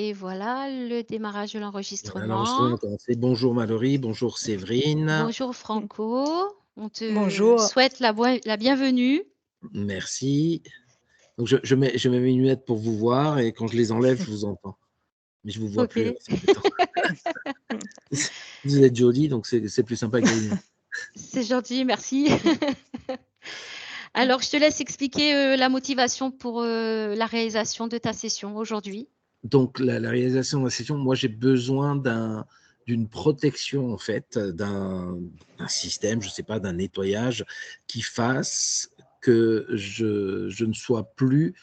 Et voilà le démarrage de Voilà, l'enregistrement l'enregistrement. a commencé. Bonjour Mallory, bonjour Séverine. Bonjour Franco, on te Bonjour. souhaite la bienvenue. Merci. Donc je mets mes lunettes pour vous voir et quand je les enlève, je vous entends. Mais je vous vois plus, OK. alors c'est embêtant. Vous êtes jolie, donc c'est plus sympa avec les lunettes. C'est gentil, merci. Alors je te laisse expliquer, la motivation pour, la réalisation de ta session aujourd'hui. Donc la réalisation de la session, moi j'ai besoin d'une protection en fait, d'un système, je sais pas, d'un nettoyage qui fasse que je ne sois plus,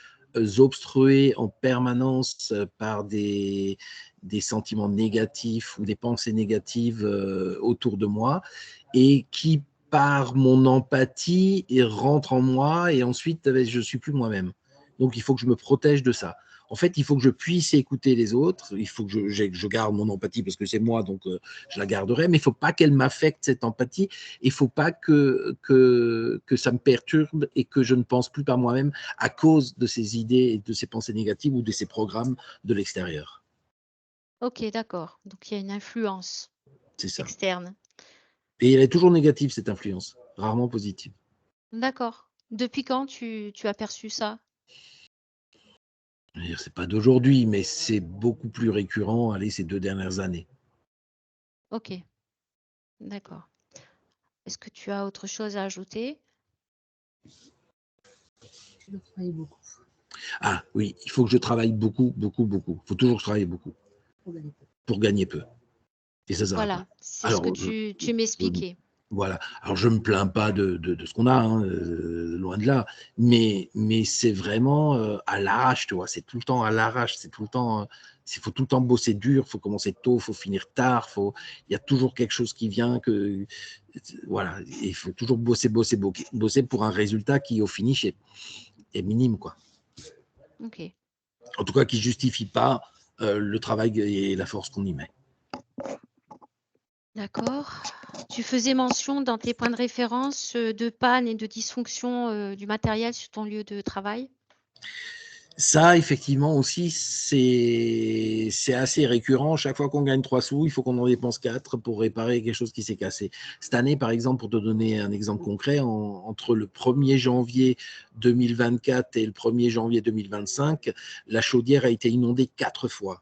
obstrué en permanence, par des sentiments négatifs ou des pensées négatives, autour de moi et qui par mon empathie et rentre en moi et ensuite, je suis plus moi-même. Donc il faut que je me protège de ça. En fait, il faut que je puisse écouter les autres, il faut que je garde mon empathie parce que c'est moi, donc je la garderai, mais il ne faut pas qu'elle m'affecte, cette empathie, il ne faut pas que ça me perturbe et que je ne pense plus par moi-même à cause de ces idées et de ces pensées négatives ou de ces programmes de l'extérieur. OK, d'accord, donc il y a une influence C'est ça. externe. Et elle est toujours négative, cette influence, rarement positive. D'accord. Depuis quand tu as perçu ça? Je veux dire, c'est pas d'aujourd'hui, mais c'est beaucoup plus récurrent, allez, ces 2 dernières années. OK, d'accord. Est-ce que tu as autre chose à ajouter? Tu dois travailler beaucoup Ah oui, il faut que je travaille beaucoup, beaucoup, beaucoup. Il faut toujours que je travaille beaucoup pour gagner peu. pour gagner peu. Et ça va pas. Voilà, c'est ce que Alors, tu je m'expliquais. voilà. Alors je me plains pas de ce qu'on a, hein, loin de là, mais c'est vraiment, à l'arrache, tu vois? C'est tout le temps à l'arrache, c'est tout le temps, il faut tout le temps bosser dur, faut commencer tôt, faut finir tard, il y a toujours quelque chose qui vient que voilà, et il faut toujours bosser, bosser, bosser pour un résultat qui, au finish, est minime, quoi. OK, En tout cas, qui justifie pas, le travail et la force qu'on y met. d'accord. Tu faisais mention dans tes points de référence, de panne et de dysfonction, du matériel sur ton lieu de travail? Ça, effectivement aussi, c'est assez récurrent. Chaque fois qu'on gagne 3 sous, il faut qu'on en dépense 4 pour réparer quelque chose qui s'est cassé. Cette année, par exemple, pour te donner un exemple concret, entre le 1er janvier 2024 et le 1er janvier 2025, la chaudière a été inondée 4 fois.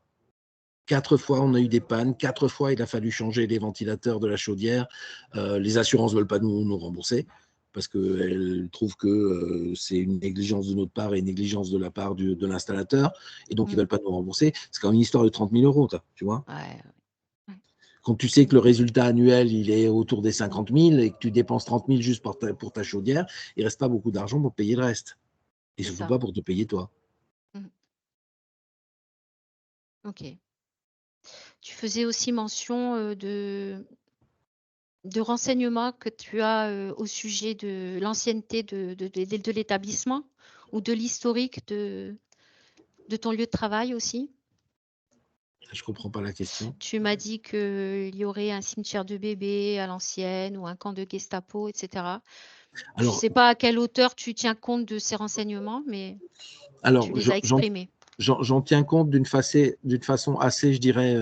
4 fois, on a eu des pannes. 4 fois, il a fallu changer les ventilateurs de la chaudière. Les assurances ne veulent pas nous rembourser parce qu'elles trouvent que c'est une négligence de notre part et une négligence de la part de l'installateur. Et donc, ils ne Mmh. veulent pas nous rembourser. C'est quand même une histoire de 30 000 euros, tu vois. Ouais, ouais. Quand tu sais que le résultat annuel, il est autour des 50 000 et que tu dépenses 30 000 juste pour ta chaudière, il ne reste pas beaucoup d'argent pour payer le reste. Et C'est surtout ça. pas pour te payer toi. Mmh. OK. Tu faisais aussi mention, de renseignements que tu as, au sujet de l'ancienneté de l'établissement ou de l'historique de ton lieu de travail aussi? Je ne comprends pas la question. Tu m'as dit qu'il y aurait un cimetière de bébés à l'ancienne ou un camp de Gestapo et cetera. Je ne Alors, sais pas à quelle hauteur tu tiens compte de ces renseignements, mais tu alors les as exprimés. j'en tiens compte d'une façon assez, je dirais,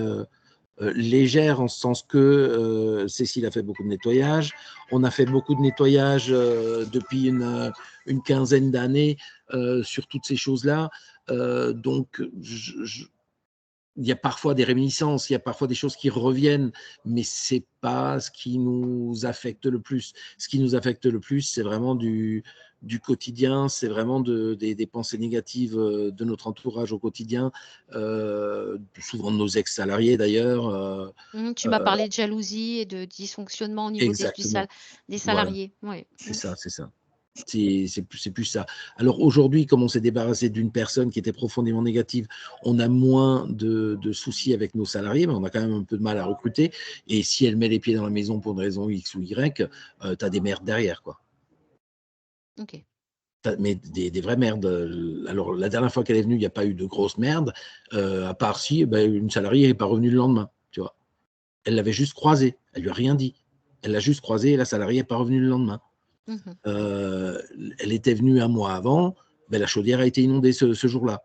légère, en ce sens que Cécile a fait beaucoup de nettoyage. On a fait beaucoup de nettoyage depuis une quinzaine d'années sur toutes ces choses-là. Donc, il y a parfois des réminiscences, il y a parfois des choses qui reviennent, mais c'est pas ce qui nous affecte le plus. Ce qui nous affecte le plus, c'est vraiment du quotidien, c'est vraiment des pensées négatives de notre entourage au quotidien, souvent de nos ex-salariés d'ailleurs. Mmh, tu m'as Euh, parlé de jalousie et de dysfonctionnement au niveau exactement. des Voilà, salariés. Ouais. c'est Mmh. ça, c'est ça. C'est plus ça. Alors aujourd'hui, comme on s'est débarrassé d'une personne qui était profondément négative, on a moins de soucis avec nos salariés, mais on a quand même un peu de mal à recruter. Et si elle met les pieds dans la maison pour une raison X ou Y, tu as des merdes derrière, quoi. OK. Mais des vraies merdes. Alors la dernière fois qu'elle est venue, il n'y a pas eu de grosses merdes, à part si ben, une salariée n'est pas revenue le lendemain, tu vois. Elle l'avait juste croisée, elle lui a rien dit. Elle l'a juste croisée et la salariée n'est pas revenue le lendemain. Mmh mh. Euh, Elle était venue un mois avant, ben, la chaudière a été inondée ce jour-là.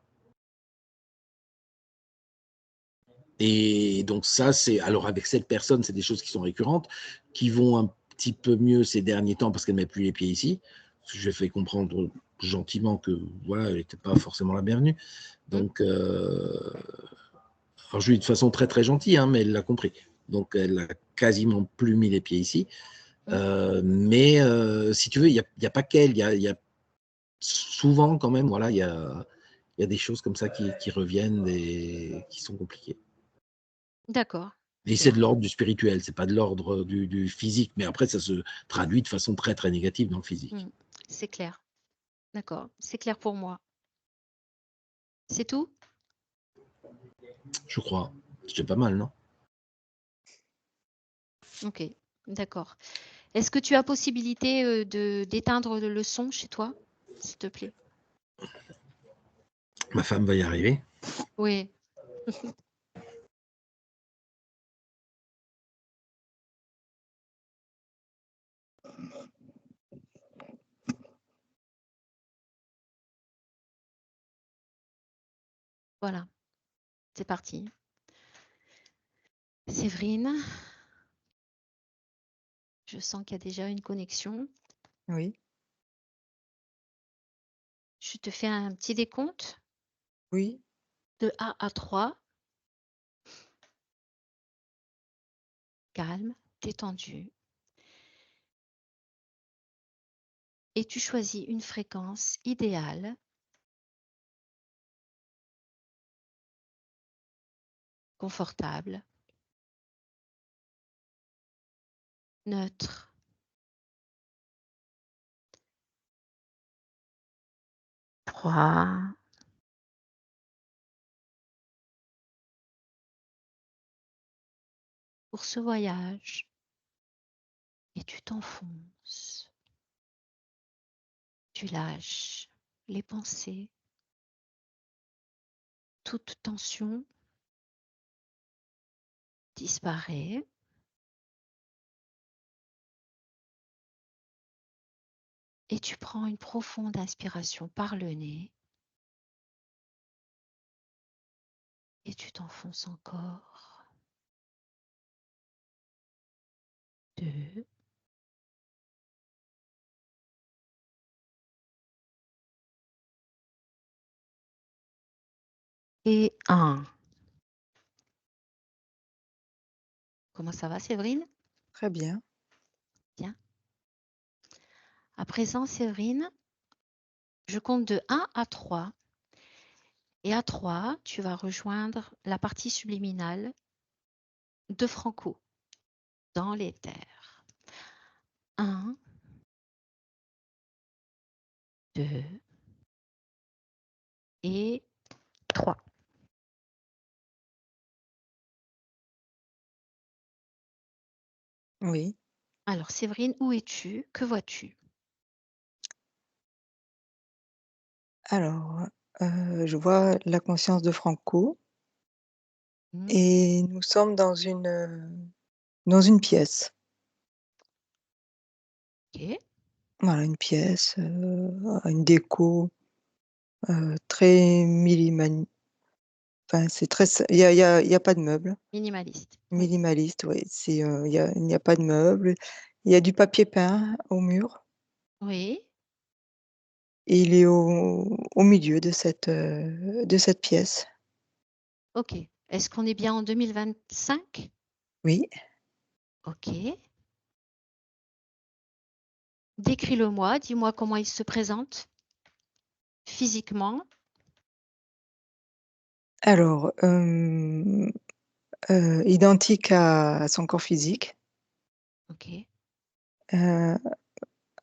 Et donc ça, c'est alors avec cette personne, c'est des choses qui sont récurrentes, qui vont un petit peu mieux ces derniers temps parce qu'elle ne met plus les pieds ici. Parce que je lui ai fait comprendre gentiment que voilà, elle n'était pas forcément la bienvenue. Donc, alors je lui ai dit de façon très très gentille, hein, mais elle l'a compris. Donc elle a quasiment plus mis les pieds ici. Mais si tu veux, il n'y a pas qu'elle, il y a souvent quand même, voilà, il y a des choses comme ça qui reviennent et qui sont compliquées. D'accord. Et c'est de l'ordre du spirituel, c'est pas de l'ordre du physique, mais après ça se traduit de façon très très négative dans le physique. C'est clair. D'accord, c'est clair pour moi. C'est tout? Je crois. C'est pas mal, non? Ok, d'accord. Est-ce que tu as possibilité d'éteindre le son chez toi, s'il te plaît? Ma femme va y arriver. Oui. Voilà, c'est parti. Séverine, je sens qu'il y a déjà une connexion. Oui, Je te fais un petit décompte oui, de 1 à 3. Calme, détendu. Et tu choisis une fréquence idéale. Confortable. Neutre. Froid. Pour ce voyage. Et tu t'enfonces. Tu lâches les pensées. Toute tension disparaît. Et tu prends une profonde inspiration par le nez. Et tu t'enfonces encore. 2. Et 1. Comment ça va, Séverine? très bien. Bien. À présent, Séverine, je compte de 1 à 3. Et à 3, tu vas rejoindre la partie subliminale de Franco dans l'éther. 1, 2 et 3. Oui. Alors, Séverine, où es-tu? Que vois-tu? Alors, je vois la conscience de Franco Mmh. et nous sommes dans une pièce. OK. Voilà, une pièce, une déco, très enfin, c'est très s il y a pas de meubles. Minimaliste. Oui. Minimaliste, oui, il n'y a pas de meubles. Il y a du papier peint au mur Oui. et il est au milieu de cette pièce. OK. Est-ce qu'on est bien en 2025? Oui. OK. Décris-le-moi, dis-moi comment il se présente physiquement. Alors, identique à son corps physique. OK. Heu,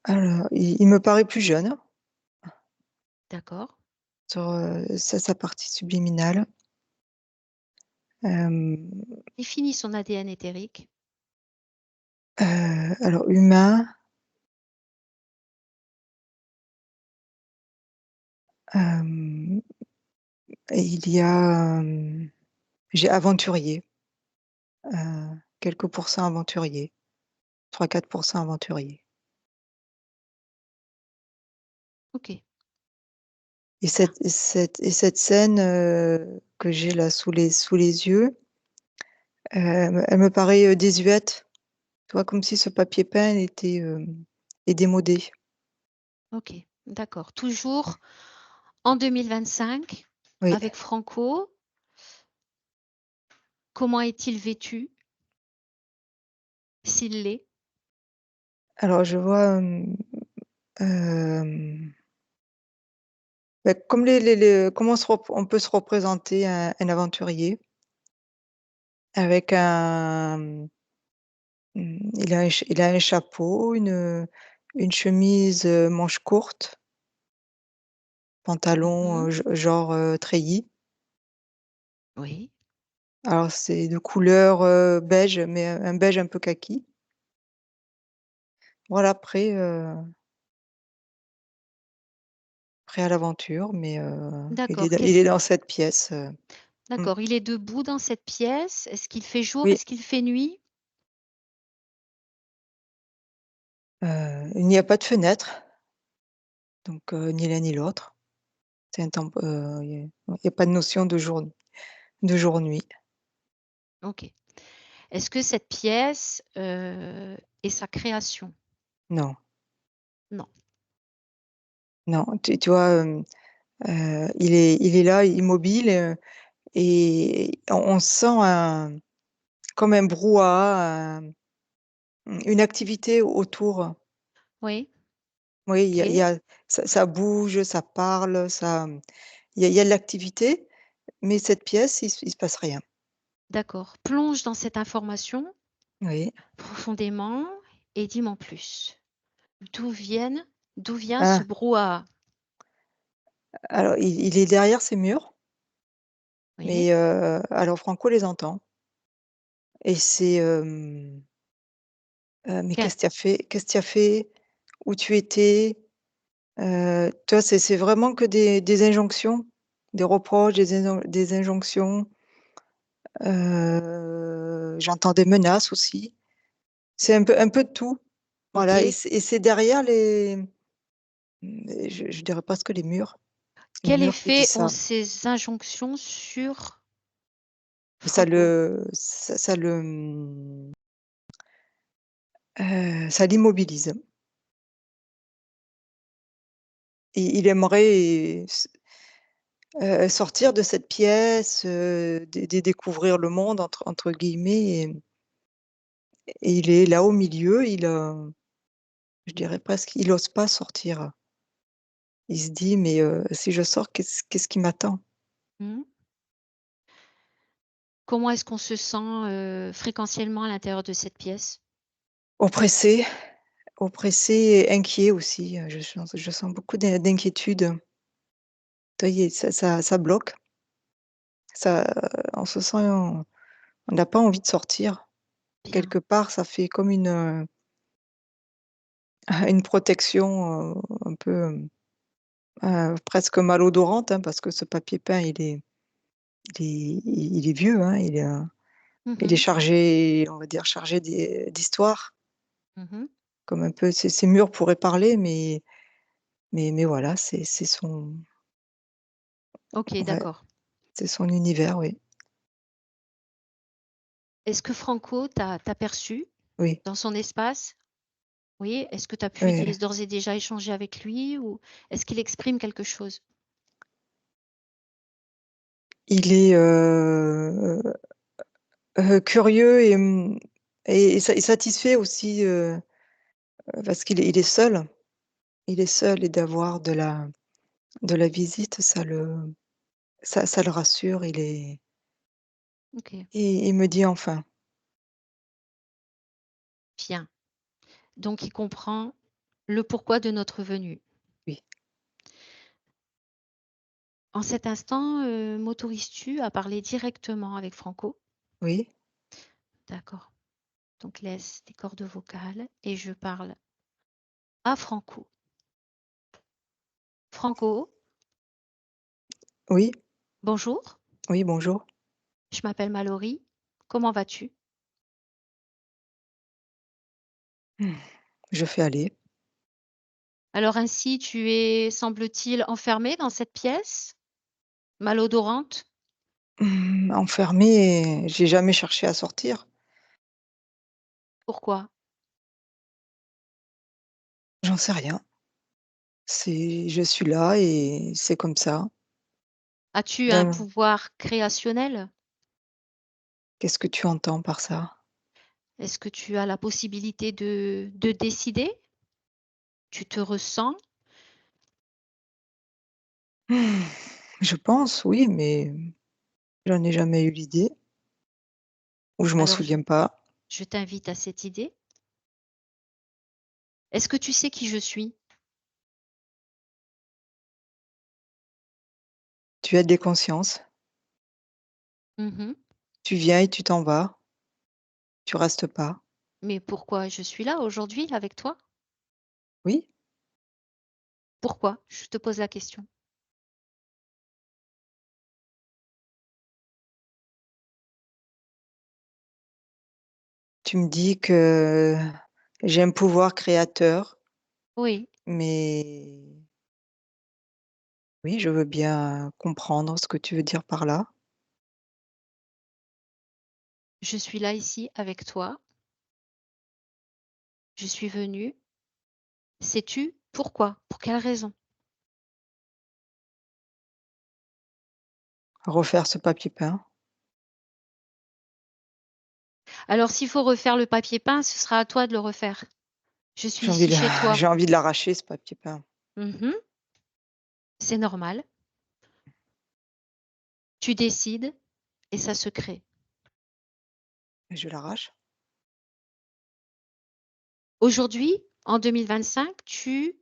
alors il me paraît plus jeune D'accord. sur, sa partie subliminale. Hem, Définis son ADN éthérique. alors humain, hem et il y a, j'ai aventurier, quelques pourcents aventurier, 3-4 aventurier. OK. Et cette scène, que j'ai là sous les yeux, Elle me paraît, désuète. Tu vois? Comme si ce papier peint est démodé. OK, d'accord. Toujours en 2025 Oui. avec Franco. Comment est-il vêtu? S'il l'est? Alors je vois, bah, comme les comment on peut se représenter un aventurier avec il a un chapeau, une chemise, manches courtes, pantalon, Mmh. genre, treillis. Oui, Alors c'est de couleur, beige, mais un beige un peu kaki. Voilà, prêt à l'aventure, mais d'accord. il est dans cette pièce, mmh. D'accord, il est debout dans cette pièce. Est-ce qu'il fait jour? Oui, Est-ce qu'il fait nuit? il n'y a pas de fenêtre, donc ni l'un ni l'autre. C'est un temp il y a pas de notion de jour-nuit. OK. Est-ce que cette pièce, est sa création? Non, Non. non, tu vois, il est là, immobile, et on sent comme un brouhaha, une activité autour. Oui, Oui, il y OK, a ça bouge, ça parle, il y a de l'activité, mais cette pièce, il se passe rien. d'accord. Plonge dans cette information Oui. profondément et dis-moi en plus. D'où vient ce Ah, brouhaha? alors il est derrière ces murs, Oui, mais alors Franco les entend, et c'est, «Mais quin qu'est-ce que tu as fait? Qu'est-ce que tu as fait? Où tu étais?» Tu vois, c'est vraiment que des injonctions, des reproches, des injonctions, j'entends des menaces aussi. C'est un peu de tout. Voilà, OK. et c'est derrière je dirais presque les Quel murs qui disent effet ont ça. ces injonctions sur Franco? Ça le, ça l'immobilise. Il aimerait sortir de cette pièce, découvrir «le monde» entre guillemets, et il est là au milieu, je dirais presque, il ose pas sortir. Il se dit: «Mais si je sors, qu'est-ce qui m'attend?» Mmh. Comment est-ce qu'on se sent, fréquentiellement à l'intérieur de cette pièce? Oppressé, oppressé et inquiet aussi, je sens beaucoup d'inquiétude. Tu vois, ça bloque, ça on se sent on n'a pas envie de sortir. Bien. Quelque part, ça fait comme une protection, un peu, presque malodorante, hein, parce que ce papier peint, il est vieux, hein, Mmh il est mh. chargé, on va dire chargé d'histoire, Mmh. comme un peu ces murs pourraient parler, mais voilà, OK, ouais, d'accord. c'est son univers, oui. Est-ce que Franco t'a perçu Oui, dans son espace? Oui. Est-ce que tu as pu ouais. d'ores et déjà échanger avec lui ou est-ce qu'il exprime quelque chose? Il est, curieux et satisfait aussi, parce il est seul. Il est seul, et d'avoir de la visite, ça le rassure. OK, Il me dit: «Enfin». bien. Donc il comprend le pourquoi de notre venue. Oui, En cet instant, m'autorises-tu à parler directement avec Franco? oui, D'accord. Donc laisse tes cordes vocales et je parle à Franco. Franco, oui, bonjour, oui, bonjour. je m'appelle Mallory. Comment vas-tu? Mmh. Je fais aller. Alors ainsi, tu es, semble-t-il, enfermée dans cette pièce, malodorante? Enfermée, j'ai jamais cherché à sortir. Pourquoi? J'en sais rien. Je suis là et c'est comme ça. As-tu un D'un pouvoir créationnel? Qu'est-ce que tu entends par ça? Est-ce que tu as la possibilité de décider? Tu te ressens? Je pense, oui, mais j'en ai jamais eu l'idée ou je m'en Alors souviens pas. je t'invite à cette idée. Est-ce que tu sais qui je suis? Tu as des consciences, Mmh. tu viens et tu t'en vas, tu restes pas. Mais pourquoi je suis là aujourd'hui avec toi? Oui, Pourquoi? Je te pose la question. tu me dis que j'ai un pouvoir créateur, Oui, mais oui, je veux bien comprendre ce que tu veux dire par là. je suis là ici avec toi. Je suis venue. Sais-tu pourquoi? Pour quelle raison? Refaire ce papier peint. Alors s'il faut refaire le papier peint, ce sera à toi de le refaire. Je suis ici chez toi. J'ai envie de l'arracher ce papier peint. Mmh. C'est normal. Tu décides et ça se crée. Et je l'arrache. Aujourd'hui, en 2025, tu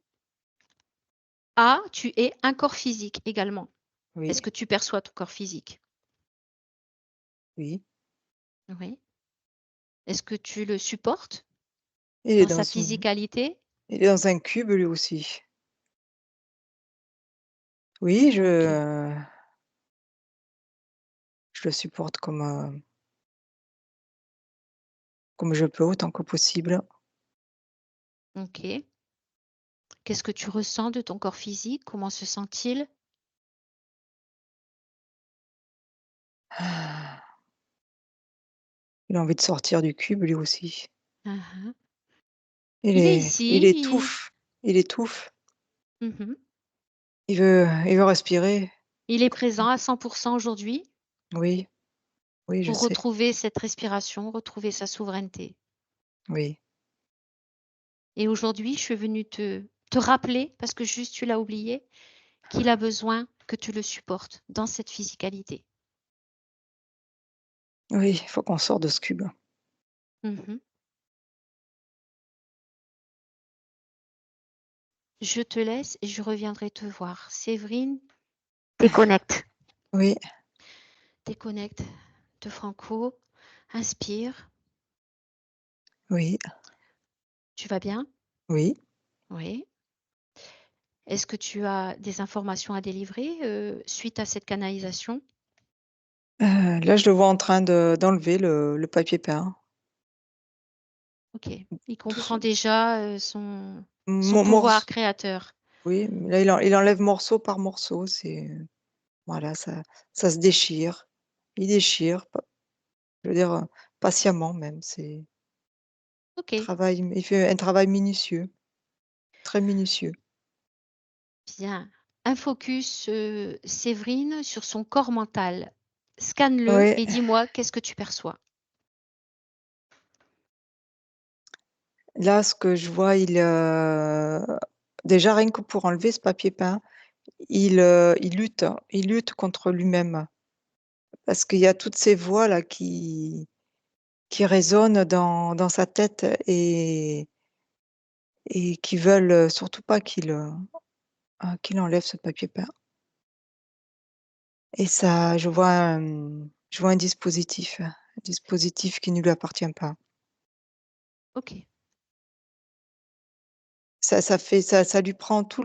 es un corps physique également. Oui, Est-ce que tu perçois ton corps physique? oui. Oui. Est-ce que tu le supportes Il est dans dans sa son physicalité? il est dans un cube lui aussi. Oui, OK, je le supporte comme je peux, autant que possible. OK. Qu'est-ce que tu ressens de ton corps physique? Comment se sent-il? Il a envie de sortir du cube lui aussi. Mmh mh. Il Il est est il ici, étouffe, il étouffe. mmh. Il veut respirer. Il est présent à 100 aujourd'hui Oui, oui, je pour sais. retrouver cette respiration, retrouver sa souveraineté. Oui, Et aujourd'hui, je suis venue te rappeler, parce que juste tu l'as oublié, qu'il a besoin que tu le supportes dans cette physicalité. oui, il faut qu'on sorte de ce cube. Mmh. Je te laisse et je reviendrai te voir. Séverine, déconnecte. Oui, Déconnecte de Franco. Inspire. oui, Tu vas bien? oui. Oui. Est-ce que tu as des informations à délivrer, suite à cette canalisation? Là, je le vois en train d'enlever le papier peint. OK. Il Tout comprend ce déjà, son mo pouvoir morce créateur. oui, là, il enlève morceau par morceau, voilà, ça se déchire. Il déchire, je veux dire, patiemment même, OK, il fait un travail minutieux, très minutieux. bien. Un focus, Séverine, sur son corps mental. Scanne-le Ouais, et dis-moi qu'est-ce que tu perçois? là, ce que je vois, déjà rien que pour enlever ce papier peint, il lutte contre lui-même. Parce qu'il y a toutes ces voix-là qui résonnent dans sa tête et qui veulent, surtout pas qu'il enlève ce papier peint. Et ça, je vois un dispositif qui ne lui appartient pas. OK, Ça lui prend tout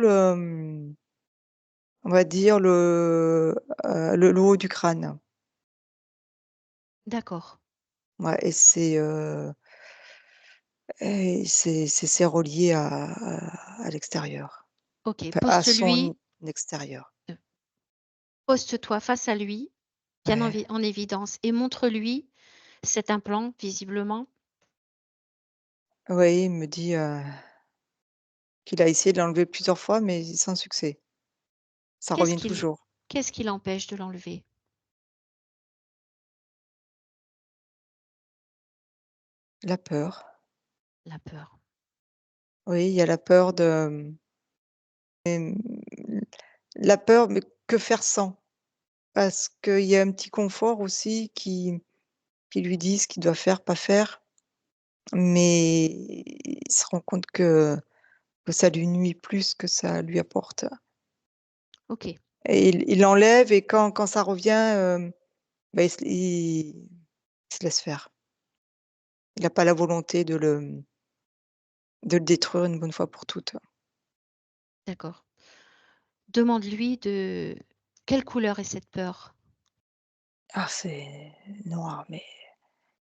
on va dire le haut du crâne. d'accord. Ouais et c'est relié à l'extérieur, OK, enfin à son extérieur. heu, poste-toi face à lui, bien Ouais. en évidence et montre-lui cet implant visiblement. Oui, il me dit, qu'il a essayé de l'enlever plusieurs fois, mais sans succès. Ça Qu'est-ce revient qui toujours. qu'est-ce qui l'empêche de l'enlever? La peur. La peur. Oui, il y a la peur de, la peur, mais que faire sans? Parce qu'il y a un petit confort aussi qui lui dit ce qu'il doit faire, pas faire, mais il se rend compte que ça lui nuit plus que ça lui apporte OK, et il l'enlève et quand ça revient, bah, il se laisse faire. Il a pas la volonté de le détruire une bonne fois pour toutes. d'accord. Demande-lui de quelle couleur est cette peur? Ah, c'est noir, mais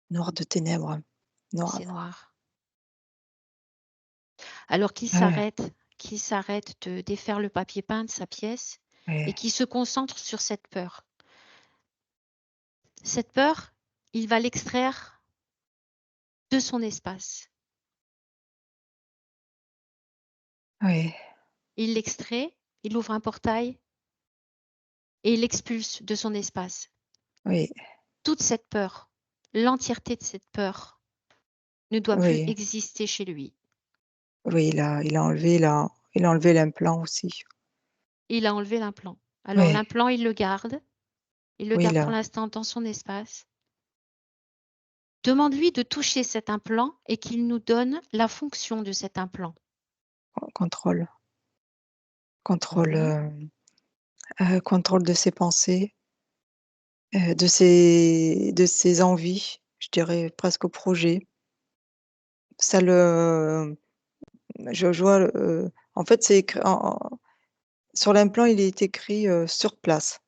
noir de ténèbres, noir, C'est noir. noir. Alors Ouais, qu'il s'arrête de défaire le papier peint de sa pièce et ouais, qu'il se concentre sur cette peur. Cette peur, il va l'extraire de son espace. ouais, Il l'extrait, il ouvre un portail et il l'expulse de son espace. oui, Toute cette peur, l'entièreté de cette peur ne doit plus oui, exister chez lui. oui, il a enlevé l'implant aussi. Il a enlevé l'implant. Alors Ouais, l'implant, il le oui, garde pour là, l'instant dans son espace. Demande-lui de toucher cet implant et qu'il nous donne la fonction de cet implant. contrôle, contrôle, Mmh. contrôle de ses pensées, de ses envies, je dirais presque projet. Ça le je vois, en fait, c'est écrit sur l'implant, il est écrit, sur place,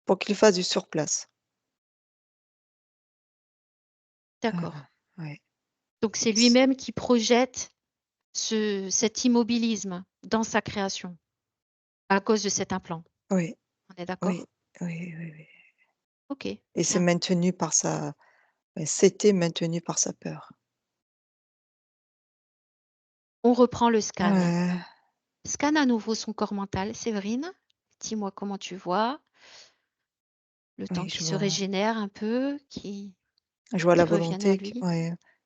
pour qu'il fasse du sur place. D'accord. Ouais. Donc c'est S lui-même qui projette cet immobilisme dans sa création, à cause de cet implant. Oui, On est oui, d'accord? oui, oui, oui OK, et bien. c'était maintenu par sa peur. On reprend le scan. Ouais, Scanne à nouveau son corps mental, Séverine. Dis-moi comment tu vois, le temps oui, qu'il se régénère un peu, qu'il je vois la revienne à volonté lui.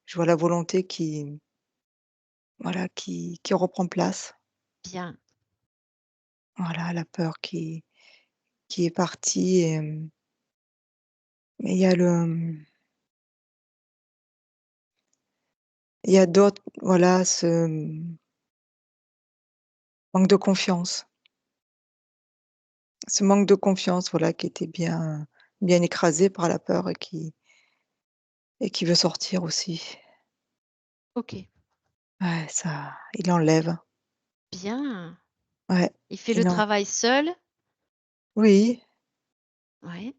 je vois la volonté qui, voilà, qui reprend place. Bien. Voilà, la peur qui est partie et mais il y a il y a d'autres, voilà, manque de confiance. Ce manque de confiance, voilà, qui était bien écrasé par la peur et qui veut sortir aussi. OK. Ouais, ça il enlève. Bien. Ouais, Il fait le il en travail seul? oui, Ouais.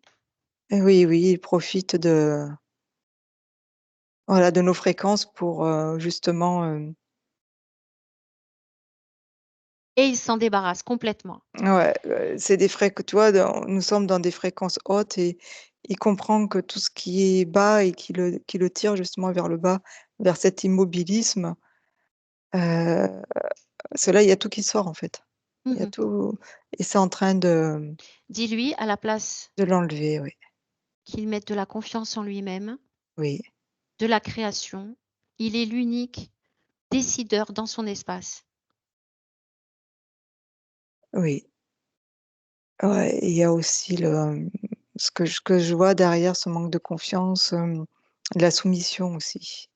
oui, oui, il profite de, voilà, de nos fréquences pour, justement, Et il s'en débarrasse complètement. ouais, c'est des fréq tu vois, nous sommes dans des fréquences hautes et il comprend que tout ce qui est bas et qui le tire justement vers le bas, vers cet immobilisme, heu, il y a tout qui sort en fait. Il y a Mmh. tout et c'est en train Dis-lui à la place de l'enlever, oui. qu'il mette de la confiance en lui-même, Oui, de la création. Il est l'unique décideur dans son espace. oui. Ouais, il y a aussi ce que je vois derrière ce manque de confiance, la soumission aussi.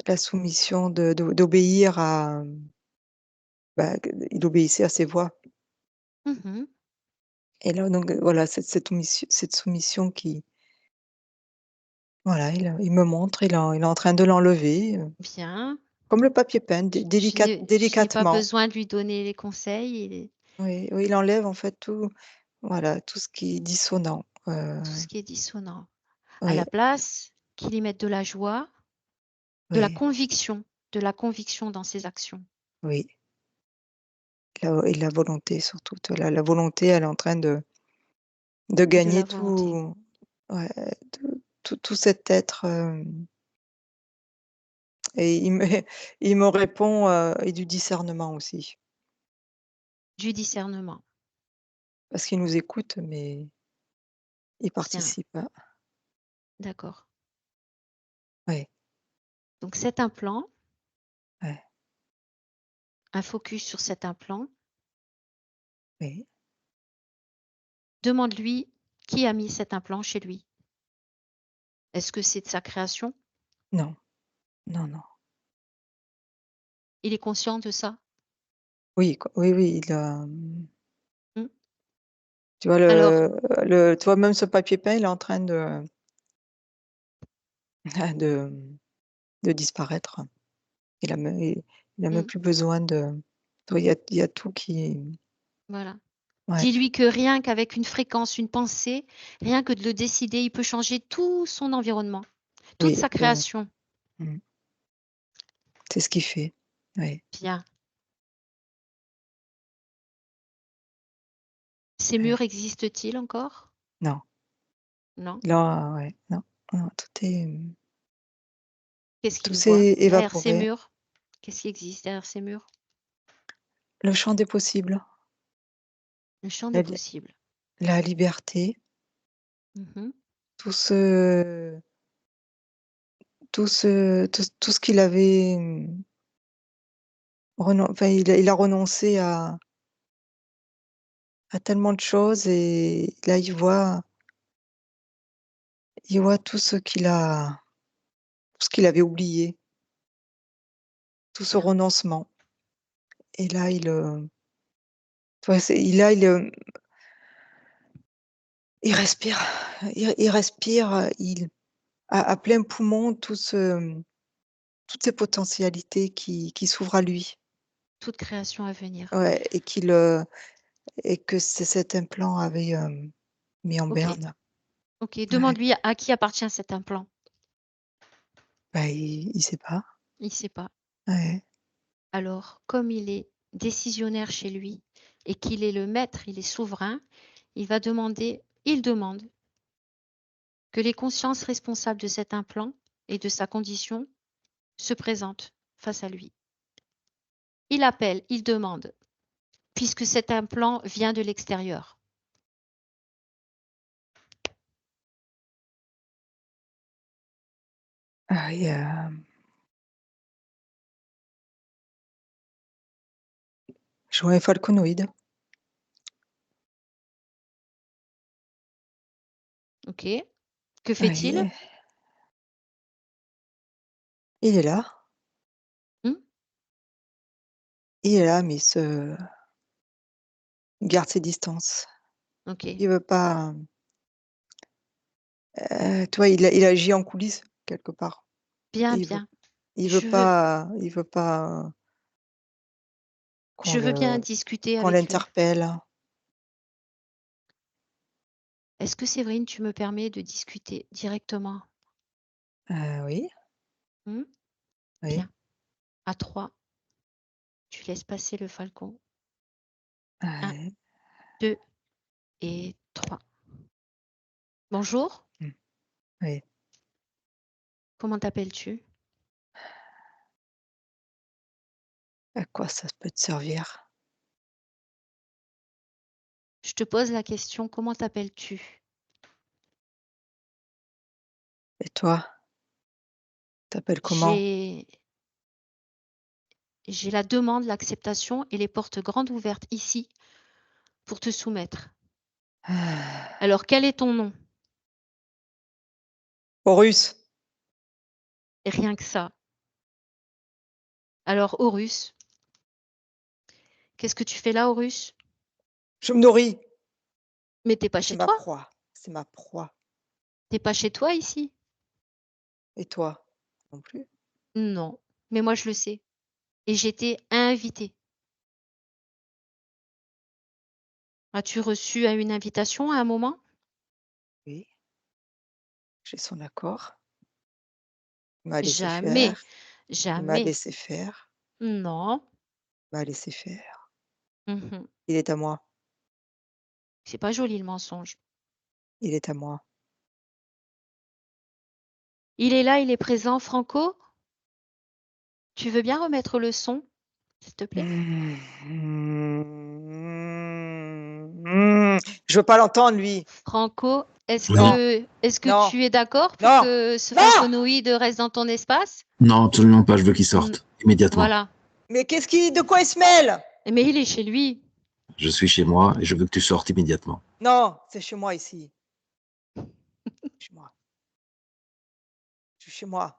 La soumission d'obéir à, bah, il obéissait à ses voix Mmh. et là donc voilà, cette soumission qui voilà, il me montre, il est en train de l'enlever, Bien. comme le papier peint, Je n'ai pas délicatement. besoin de lui donner les conseils et Oui, oui, il enlève en fait tout, voilà, tout ce qui est dissonant, tout ce qui est dissonant. À oui, la place qu'il y mette de la joie, oui, de la conviction dans ses actions. oui. La volonté surtout, tu vois? La volonté, elle est en train de la gagner volonté. ouais, tout cet être. Et il me répond et du discernement aussi, Du discernement. parce qu'il nous écoute, mais il Bien, participe. d'accord. Ouais, Donc cet implant, ouais, un focus sur cet implant, oui. demande-lui qui a mis cet implant chez lui. Est-ce que c'est de sa création? Non, non, non. Il est conscient de ça? Oui, oui, Mmh. tu vois Alors, tu vois même ce papier peint, il est en train de de disparaître. Il a même mmh, plus besoin de tu vois, il y a tout qui voilà. ouais, Dis-lui que rien qu'avec une fréquence, une pensée, rien que de le décider, il peut changer tout son environnement, toute oui, sa création. mmh, c'est ce qu'il fait. Oui, Bien. Ces ouais. murs existent-ils encore? Non, Non. là, ouais, non, non, Qu'est-ce tout qu'il voit s'est derrière ces évaporé. murs? Qu'est-ce qui existe derrière ces murs? Le champ des possibles, Le champ des la li possibles. la liberté, Mmh. tout ce tout ce qu'il avait, enfin il a renoncé à tellement de choses et là il voit tout ce qu'il avait oublié, tout ce Bien. renoncement et là tu vois, il respire, il respire, il à plein poumon toutes ces potentialités qui s'ouvrent à lui. Toute création à venir. Ouais et que cet implant avait, mis en OK, berne. OK. Ouais, Demande-lui à qui appartient cet implant. bah, il sait pas. Il ne sait pas. Ouais. Alors, comme il est décisionnaire chez lui et qu'il est le maître, il est souverain, il demande que les consciences responsables de cet implant et de sa condition se présentent face à lui. Il appelle, il demande, puisque cet implant vient de l'extérieur. Ah, je vois un falconoïde. OK. Que fait-il? Ouais, il est là, Mmh? mais il garde ses distances. OK. Il veut pas, tu vois, il agit en coulisses quelque part. Bien, Il veut bien. Je veux il veut pas qu'on je veux bien le discuter qu'on avec lui. l'interpelle. Est-ce que Séverine, tu me permets de discuter directement? Oui, Mmh? oui, Bien. À 3, tu laisses passer le falcon. 1, ouais, 2 et 3. Bonjour, mmh, oui. comment t'appelles-tu? À quoi ça peut te servir? Je te pose la question, comment t'appelles-tu? Et toi, t'appelles comment? J'ai j'ai la demande, l'acceptation et les portes grandes ouvertes ici pour te soumettre. Alors, quel est ton nom? Horus, Et rien que ça. Alors, Horus, qu'est-ce que tu fais là, Horus? je me nourris, Mais t'es pas c'est chez ma toi? proie, c'est ma proie. T'es pas chez toi ici? Et toi? Non plus? Non, mais moi je le sais. Et j'étais invitée. As-tu reçu une invitation à un moment? Oui, j'ai son accord. Il m'a laissé Jamais, faire, il m'a jamais. laissé faire, Non. il m'a laissé faire. Mmh. Il est à moi. C'est pas joli le mensonge. il est à moi. Il est là, il est présent. Franco, tu veux bien remettre le son, s'il te plaît? Je veux pas l'entendre, lui. Franco, est-ce Non. que Non. tu es d'accord pour Non. que ce Non. falconoïde reste dans ton espace? Non, absolument pas, je veux qu'il sorte immédiatement. Voilà. Mais de quoi il se mêle? Mais il est chez lui. Je suis chez moi et je veux que tu sortes immédiatement. Non, c'est chez moi ici. Chez moi. Je suis chez moi.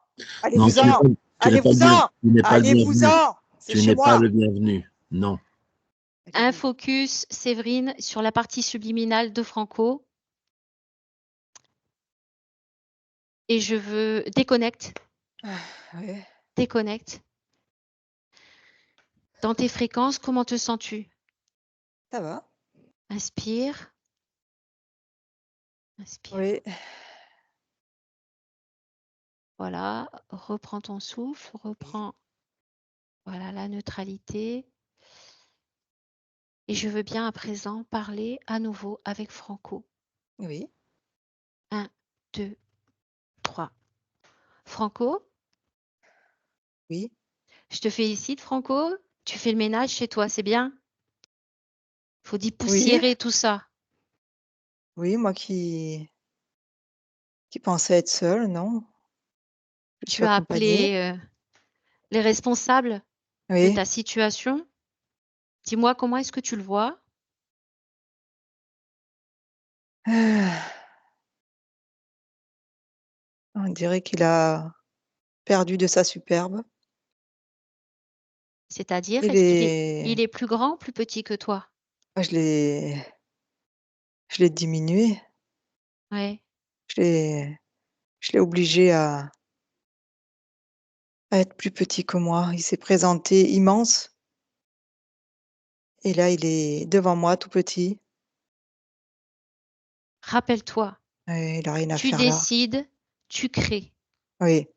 Non, tu n'es Allez-vous-en. pas, tu n'es pas le bien- Allez-vous-en. tu n'es pas le bienvenu. Allez-vous-en. C'est Tu chez n'es pas moi. le bienvenu. Non. Un Allez-vous. focus, Séverine, sur la partie subliminale de Franco. Et je veux déconnecte. Ouais. Déconnecte. Dans tes fréquences, comment te sens-tu? Ça va. Inspire. Inspire. Oui. Voilà. Reprends ton souffle. Reprends. Voilà, la neutralité. Et je veux bien à présent parler à nouveau avec Franco. Oui. 1, 2, 3. Franco, Oui. je te félicite, Franco. Tu fais le ménage chez toi, c'est bien? Faut Oui. dépoussiérer tout ça. Oui, moi qui pensais être seule, non. Je suis Tu as accompagnée. appelé les responsables de Oui. ta situation. Dis-moi, comment est-ce que tu le vois? On dirait qu'il a perdu de sa superbe. C'est-à-dire, Il est-ce qu'il est... est plus grand ou plus petit que toi? Moi, je l'ai diminué. Ouais. Je l'ai obligé à être plus petit que moi. Il s'est présenté immense et là, il est devant moi, tout petit. Rappelle-toi, Il a rien à tu faire là. décides, tu crées. Oui,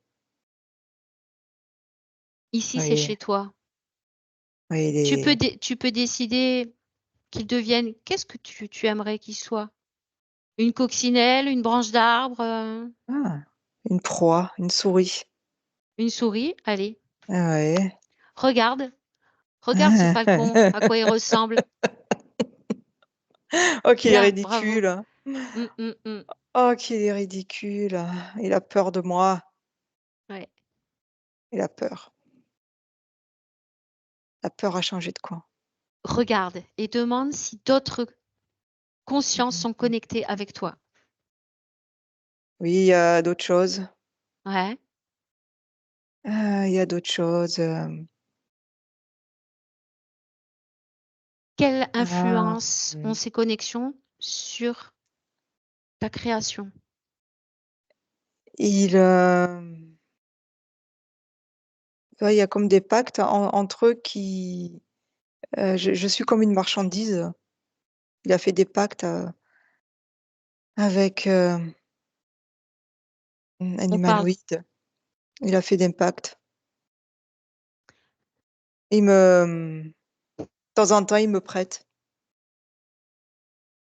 Ici, c'est oui, chez toi. oui, il est... Tu peux décider qu'il devienne. Qu'est-ce que tu aimerais qu'il soit? Une coccinelle, une branche d'arbre, Ah, une proie, une souris. une souris? Allez, Ah ouais. regarde. Regarde ce falcon, à quoi il ressemble. Oh, qu'il est Bien, bravo. ridicule. Mm. Oh, qu'il est ridicule. Il a peur de moi. Ouais. Il a peur. La peur a changé de camp. Regarde et demande si d'autres consciences sont connectées avec toi. Oui, il y a d'autres choses. Ouais. Il y a d'autres choses. Quelle Ah, influence ont ces connexions sur ta création? il, ouais, il y a comme des pactes entre eux qui... je suis comme une marchandise. Il a fait des pactes avec un On parle. humanoïde. Il a fait des pactes. De temps en temps, il me prête.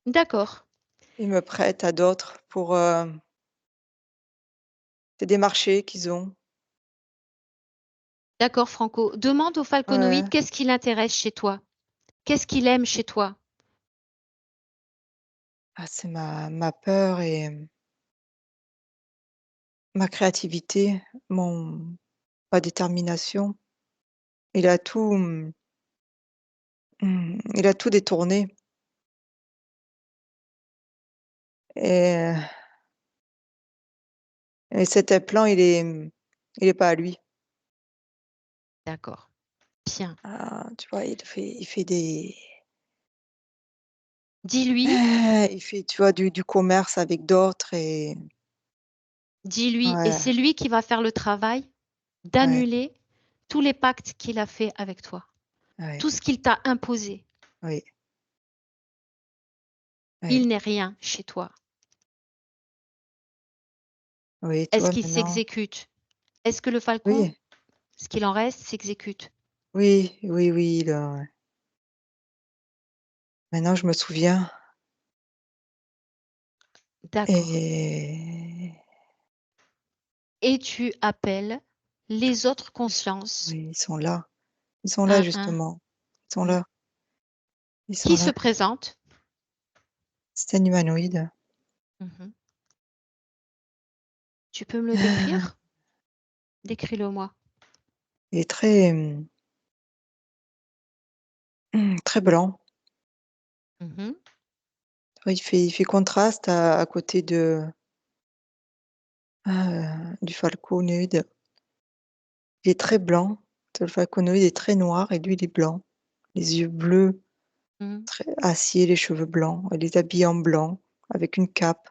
D'accord. Il me prête à d'autres pour... c'est des marchés qu'ils ont. D'accord, Franco. Demande au falconoïde Ouais. qu'est-ce qui l'intéresse chez toi? Qu'est-ce qu'il aime chez toi? Ah, c'est ma peur et ma créativité, ma détermination. Il a tout, il a tout détourné. Et, et cet plan, il est pas à lui. D'accord. Bien. Ah, tu vois, il fait des, Dis-lui, il fait, tu vois, du commerce avec d'autres et dis-lui, et ouais, c'est lui qui va faire le travail ouais, d'annuler tous les pactes qu'il a fait avec toi, ouais, tout ce qu'il t'a imposé. oui, Il oui, n'est rien chez toi. oui, tu Est-ce vois, qu'il maintenant, s'exécute? Est-ce que le falcon, oui, ce qu'il en reste, s'exécute? oui, maintenant je me souviens. D'accord. Et Et tu appelles les autres consciences oui, ils sont là. Ils sont là 1. justement. Ils sont Mmh. là. Ils sont Qui se là. présente? C'est un humanoïde. Mmh. Tu peux me le Ah, décrire? Décris-le-moi. il est très, très blanc. Mmh. Ouais, il fait contraste à côté du falconoïde. Il est très blanc. Le falconoïde est très noir et lui, il est blanc. Les yeux bleus, Mmh. très acier, les cheveux blancs, elle est habillée en blanc avec une cape.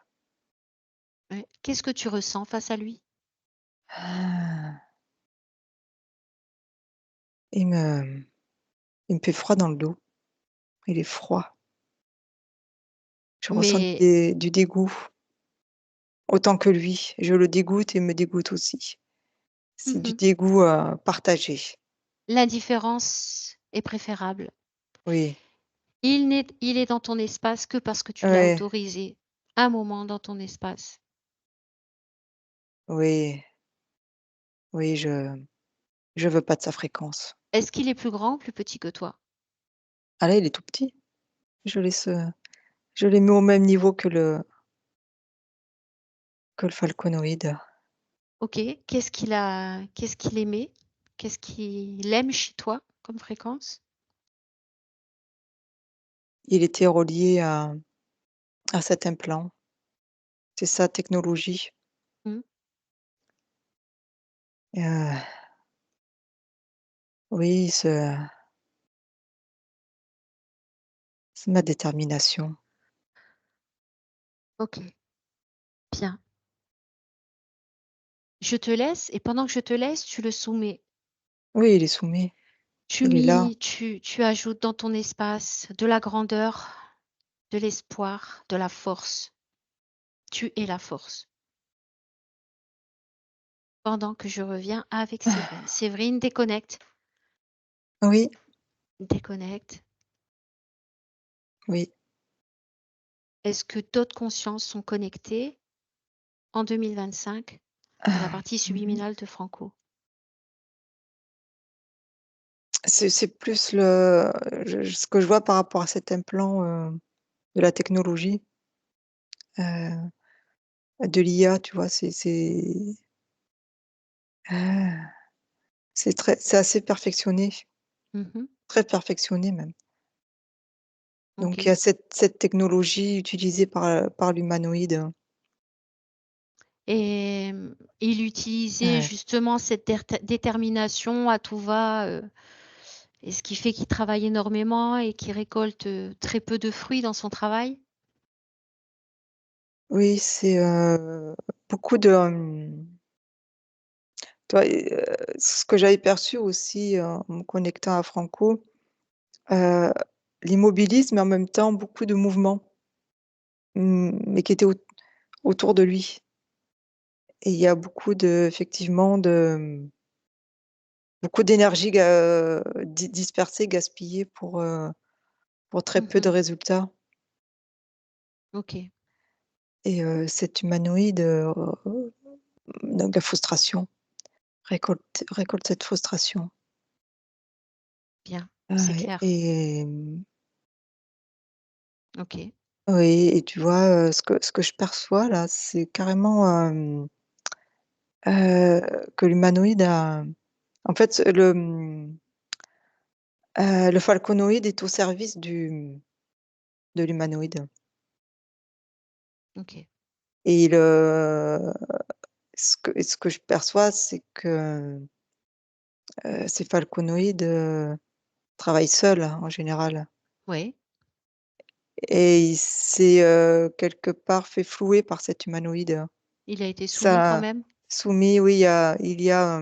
Ouais. Qu'est-ce que tu ressens face à lui? Ah, il me il me fait froid dans le dos. Il est froid. Je ressens Mais du dégoût, autant que lui. Je le dégoûte et il me dégoûte aussi. C'est du mmh dégoût, partagé. l'indifférence est préférable. Oui, Il est dans ton espace que parce que tu l'as ouais, autorisé un moment dans ton espace. oui, oui, je veux pas de sa fréquence. Est-ce qu'il est plus grand ou plus petit que toi? Ah là, il est tout petit. Je laisse, je l'ai mis au même niveau que le falconoïde. OK. Qu'est-ce qu'il aimait? Qu'est-ce qu'il aime chez toi comme fréquence? Il était relié à cet implant. C'est sa technologie. Mmh. Et oui, c'est ma détermination. OK, bien. Je te laisse et pendant que je te laisse, tu le soumets. Oui, il est soumis, il est là. Tu ajoutes dans ton espace de la grandeur, de l'espoir, de la force. Tu es la force. Pendant que je reviens avec Séverine. Séverine, déconnecte. Oui, Déconnecte. oui. Est-ce que d'autres consciences sont connectées en 2025 à la partie Mmh. subliminale de Franco? C'est plus ce que je vois par rapport à cet implant, de la technologie, heu, de l'IA, tu vois? Ah, c'est assez perfectionné, Mmh. très perfectionné même. Donc il y a OK. cette technologie utilisée par l'humanoïde. Et il utilisait Ouais. justement cette détermination à tout va, et ce qui fait qu'il travaille énormément et qu'il récolte, très peu de fruits dans son travail? Oui, c'est, beaucoup de, tu vois? Ce que j'avais perçu aussi, en me connectant à Franco, heu, l'immobilisme et en même temps beaucoup de mouvements, mais qui étaient autour de lui. Et il y a beaucoup effectivement beaucoup d'énergie dispersée, gaspillée pour très peu de Mmh. résultats. OK, Et cet humanoïde, donc la frustration, récolte cette frustration. bien, c'est clair. Et OK. oui, et tu vois, ce que je perçois là, c'est carrément, heu, que l'humanoïde a en fait, le falconoïde est au service de l'humanoïde. OK. Et ce que je perçois, c'est que, ces falconoïdes, travaillent seuls, hein, en général, Oui, et il s'est, quelque part fait flouer par cet humanoïde. il a été soumis quand Ça même? soumis, oui, il y a,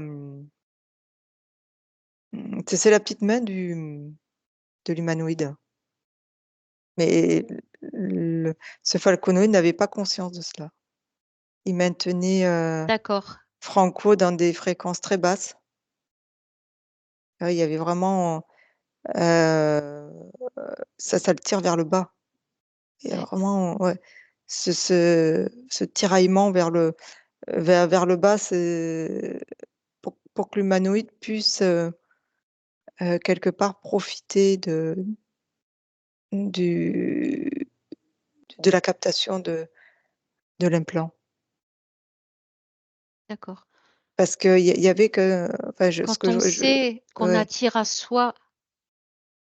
c'est la petite main de l'humanoïde. Mais le ce falconoïde n'avait pas conscience de cela. Il maintenait, D'accord, Franco dans des fréquences très basses. Il y avait vraiment, heu, ça le tire vers le bas. Il y a ouais. vraiment, ouais. ce tiraillement vers le bas, c'est pour que l'humanoïde puisse, quelque part profiter du de la captation de l'implant. D'accord. Parce qu'il y avait que enfin ce Quand que on sait qu'on ouais. attire à soi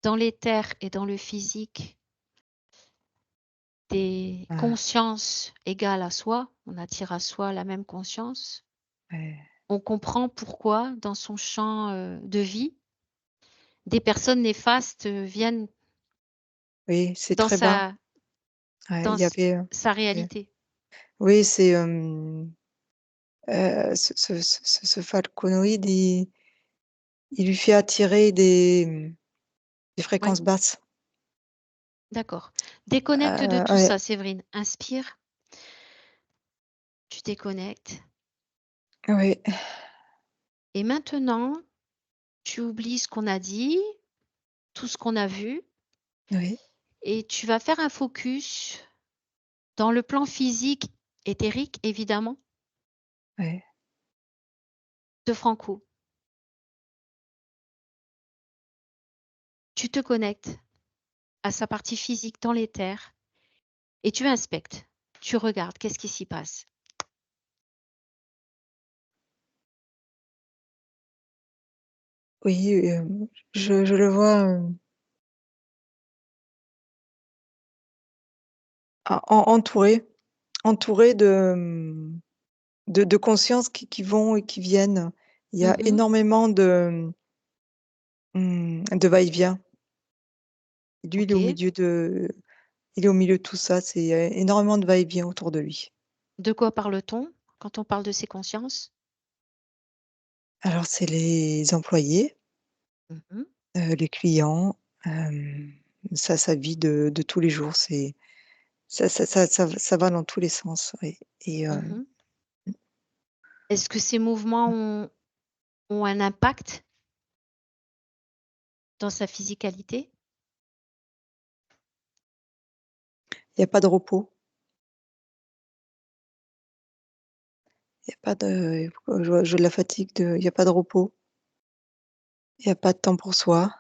dans l'éther et dans le physique des Ah, consciences égales à soi, on attire à soi la même conscience, ouais. on comprend pourquoi dans son champ, de vie, des personnes néfastes, viennent Oui, c'est dans très bas. sa Ouais, dans il y s avait, sa ouais. réalité. Oui, c'est, ce falconoïde, il lui fait attirer des Oui, fréquences basses. d'accord. Déconnecte de tout Ouais, ça, Séverine. Inspire, tu déconnectes ouais, et maintenant, tu oublies ce qu'on a dit, tout ce qu'on a vu oui, et tu vas faire un focus dans le plan physique, éthérique évidemment, ouais. de Franco. Tu te connectes à sa partie physique dans l'éther et tu inspectes. Tu regardes, qu'est-ce qui s'y passe? Oui, je le vois, entouré de consciences qui vont et qui viennent. Il y a Mmh. énormément de va-et-vient. Lui, OK. il est au milieu de tout ça, c'est, énormément de va-et-vient autour de lui. De quoi parle-t-on quand on parle de ces consciences? Alors c'est les employés, Mmh. les clients, hem, sa vie de tous les jours, c'est ça va dans tous les sens, oui et Mmh. Est-ce que ces mouvements ont un impact dans sa physicalité? il y a pas de repos. Il y a pas de je vois de la fatigue il y a pas de repos. Il y a pas de temps pour soi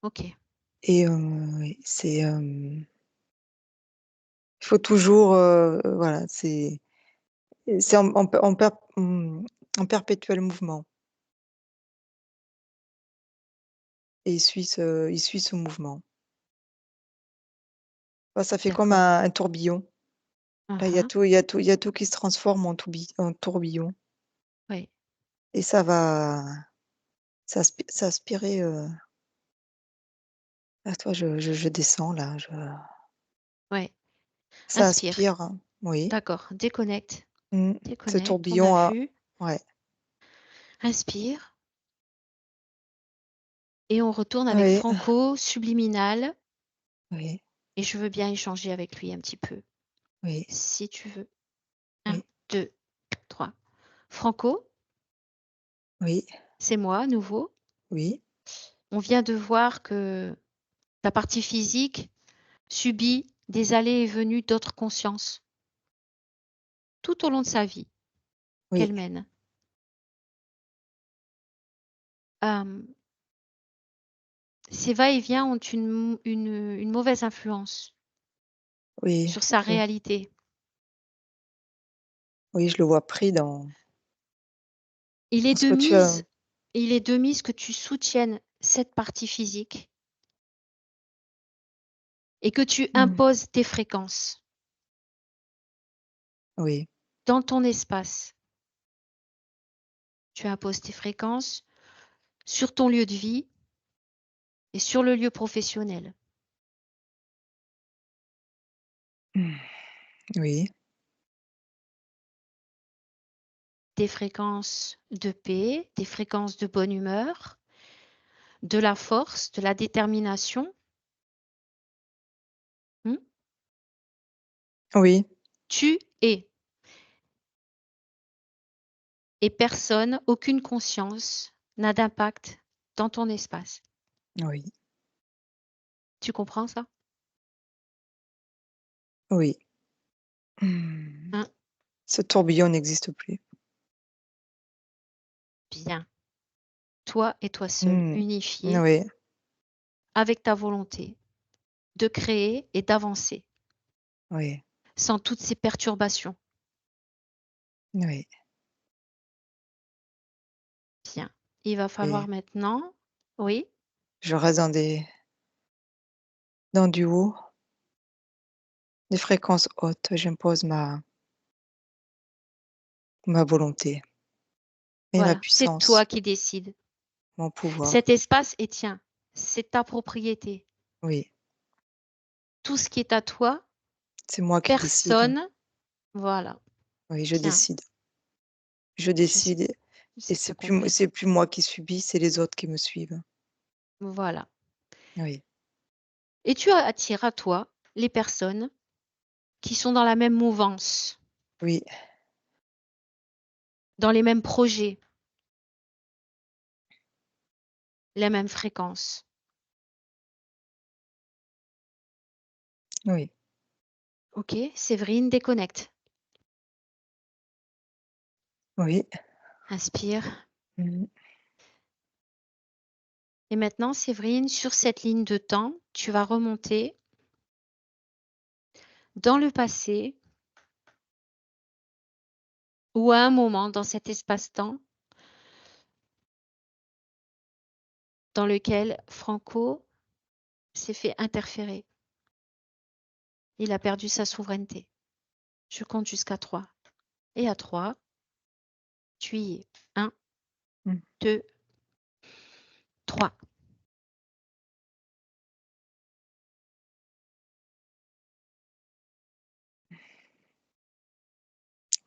OK, et oui, il faut toujours, voilà, c'est en perpétuel mouvement et il suit ce mouvement. Bah, ça fait comme d'accord. un tourbillon. Là, Mmh. il y a tout qui se transforme en tourbillon Oui, et ça va ça aspirer, ah toi je descends là, ouais. ça Inspire. aspire, hein. Oui. D'accord, déconnecte. Mmh. Ce Déconnecte, on a tourbillon a vu. ouais. Inspire et on retourne avec Oui, Franco, subliminal oui, et je veux bien échanger avec lui un petit peu, oui, si tu veux. Un, oui, 2, 3. Franco, oui, c'est moi à nouveau. oui, On vient de voir que ta partie physique subit des allées et venues d'autres consciences tout au long de sa vie oui, qu'elle mène. Hem, Ces va-et-vient ont une mauvaise influence oui, sur sa je réalité. oui, je le vois pris Il dans est ce de que tu as mise il est de mise que tu soutiennes cette partie physique et que tu mmh, imposes tes fréquences oui, dans ton espace. Tu imposes tes fréquences sur ton lieu de vie et sur le lieu professionnel. mmh, oui, Des fréquences de paix, des fréquences de bonne humeur, de la force, de la détermination. Mmh? oui, Tu es et personne, aucune conscience n'a d'impact dans ton espace. oui, Tu comprends ça? oui, Mmh. Hein? Ce tourbillon n'existe plus. Bien. Toi et toi seul, unifié Oui, avec ta volonté de créer et d'avancer oui, sans toutes ces perturbations. oui. Bien. Il va falloir Et maintenant, oui, je reste dans du haut, des fréquences hautes. J'impose ma volonté et ma voilà, c'est toi puissance, qui décides. mon pouvoir. Cet espace est tien, c'est ta propriété. Oui, Tout ce qui est à toi, c'est moi qui décide. personne, voilà, Oui, je bien. décide. Je Je sais, décide et tu as compris. c'est plus moi qui subis, c'est les autres qui me suivent. Voilà. Oui, Et tu attires à toi les personnes qui sont dans la même mouvance, oui, dans les mêmes projets, les mêmes fréquences. oui. OK, Séverine, déconnecte. Oui. Inspire. Mmh. Et maintenant, Séverine, sur cette ligne de temps, tu vas remonter dans le passé ou à un moment dans cet espace-temps dans lequel Franco s'est fait interférer. Il a perdu sa souveraineté. Je compte jusqu'à 3. Et à 3, tu y es. 1, Mmh. 2, 3.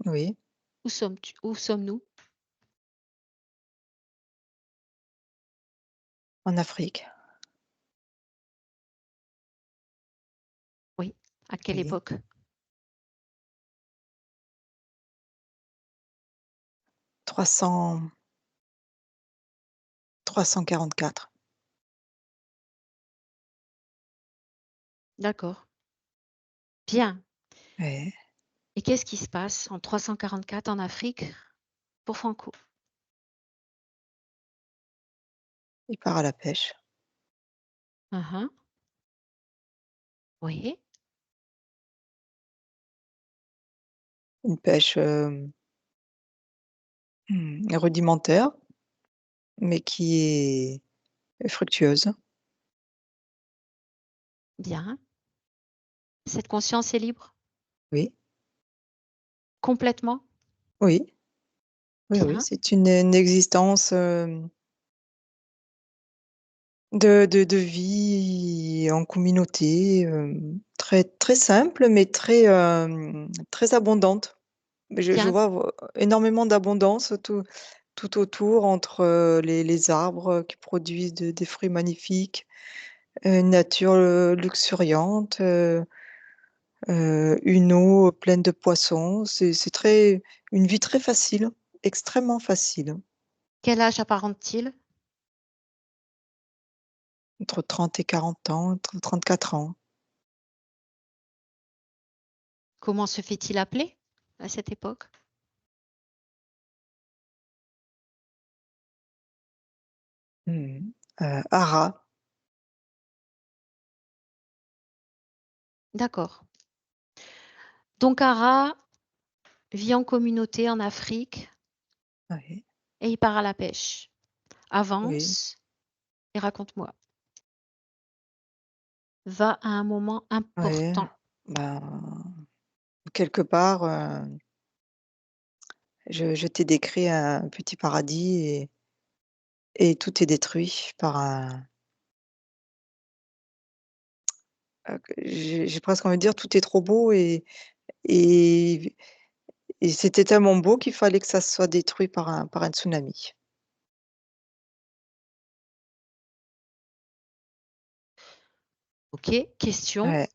Oui, Où sommes-nous? en Afrique. Oui. À quelle Oui. époque? 344. D'accord. Bien. Ouais. Et qu'est-ce qui se passe en 344 en Afrique pour Franco? Il part à la pêche. Mmh. Oui. Une pêche, rudimentaire, mais qui est fructueuse. Bien. Cette conscience est libre? Oui, Complètement? oui, oui, oui, Bien. c'est une existence, de vie en communauté, très très simple, mais très abondante. Je Bien. vois énormément d'abondance tout autour entre, les arbres qui produisent des fruits magnifiques, une nature, luxuriante, une eau pleine de poissons. C'est très une vie très facile, extrêmement facile, Quel âge apparente-t-il? entre 30 et 40 ans, entre 34 ans. Comment se fait-il appeler à cette époque? Mmh. Haras, D'accord. Donc Ara vit en communauté en Afrique oui, et il part à la pêche. oui, Avance et raconte-moi. Va à un moment ouais, important. ben, quelque part, je t'ai décrit un petit paradis et tout est détruit par un j'ai presque envie de dire tout est trop beau et et c'était tellement beau qu'il fallait que ça soit détruit par un tsunami. OK, question. Ouais,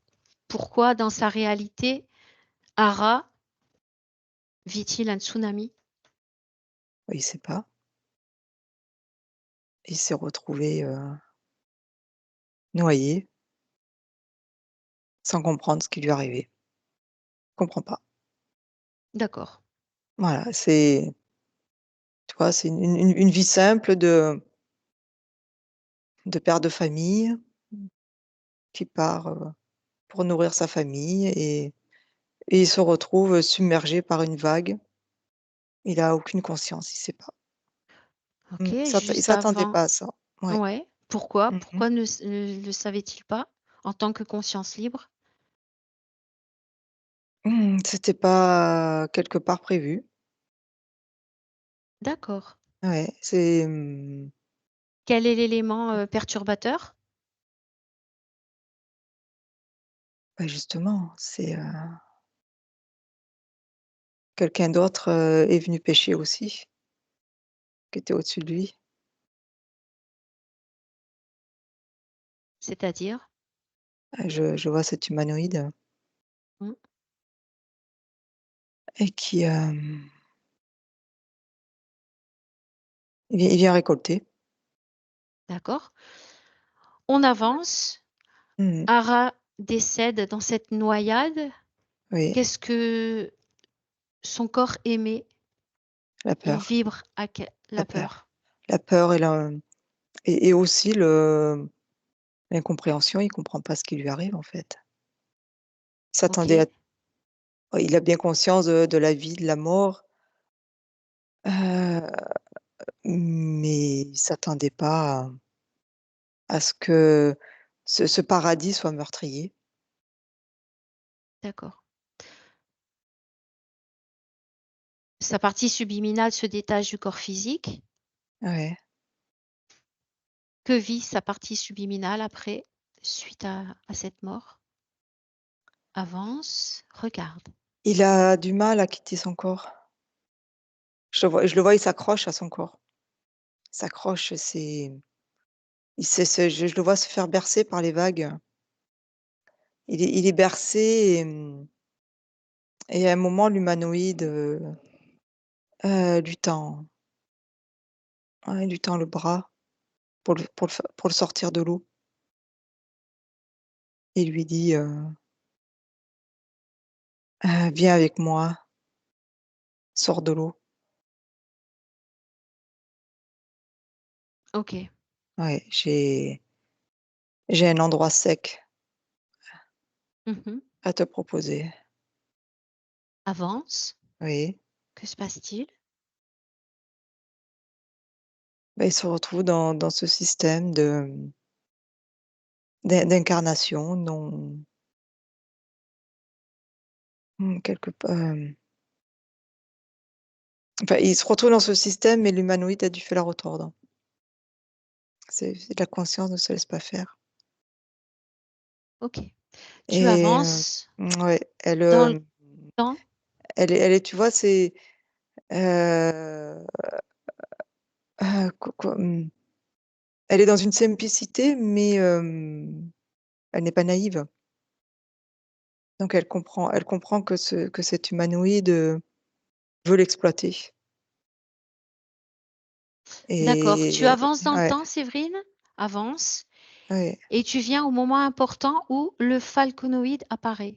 Pourquoi dans sa réalité, Ara vit-il un tsunami? il sait pas. Il s'est retrouvé, noyé, sans comprendre ce qui lui arrivait. Il comprend pas. D'accord. Voilà, tu vois, c'est une vie simple de père de famille qui part, pour nourrir sa famille et il se retrouve submergé par une vague. Il a aucune conscience, il sait pas. OK, Il juste s'attendait avant pas à ça. Ouais. ouais. Pourquoi? Mmh. Pourquoi ne le savait-il pas en tant que conscience libre? C'était pas quelque part prévu. D'accord. Ouais, Quel est l'élément, perturbateur? bah, justement, quelqu'un d'autre, est venu pêcher aussi, qui était au-dessus de lui. C'est-à-dire? Je vois cet humanoïde Mmh, et qui, il vient récolter. d'accord. On avance. Mmh. Ara décède dans cette noyade. Oui, Qu'est-ce que son corps émet? la Il peur, vibre à que la la peur. peur. La peur et aussi l'incompréhension, il comprend pas ce qui lui arrive, en fait. Il s'attendait à OK, ouais, il a bien conscience de la vie, de la mort, heu, mais il s'attendait pas à ce que ce paradis soit meurtrier. d'accord. Sa partie subliminale se détache du corps physique. Ouais. Que vit sa partie subliminale après, suite à cette mort? Avance, regarde. Il a du mal à quitter son corps. Je le vois, il s'accroche à son corps. Il s'accroche, je le vois se faire bercer par les vagues. Il est bercé et à un moment l'humanoïde, lui tend ouais, lui tend le bras pour le sortir de l'eau et lui dit, «Viens avec moi, sors de l'eau». OK. Ouais, j'ai un endroit sec Mmh. à te proposer. Avance. Oui. Que se passe-t-il? Bah, il se retrouve dans ce système d'incarnation non quelque pa enfin, il se retrouve dans ce système et l'humanoïde a dû faire la retordre. La conscience ne se laisse pas faire OK. Tu et avances ouais, dans le temps. elle est tu vois, heu elle est dans une simplicité mais elle n'est pas naïve. Donc elle comprend que cet humanoïde, veut l'exploiter D'accord. Tu et avances dans le ouais, temps, Séverine? Avance ouais, et tu viens au moment important où le falconoïde apparaît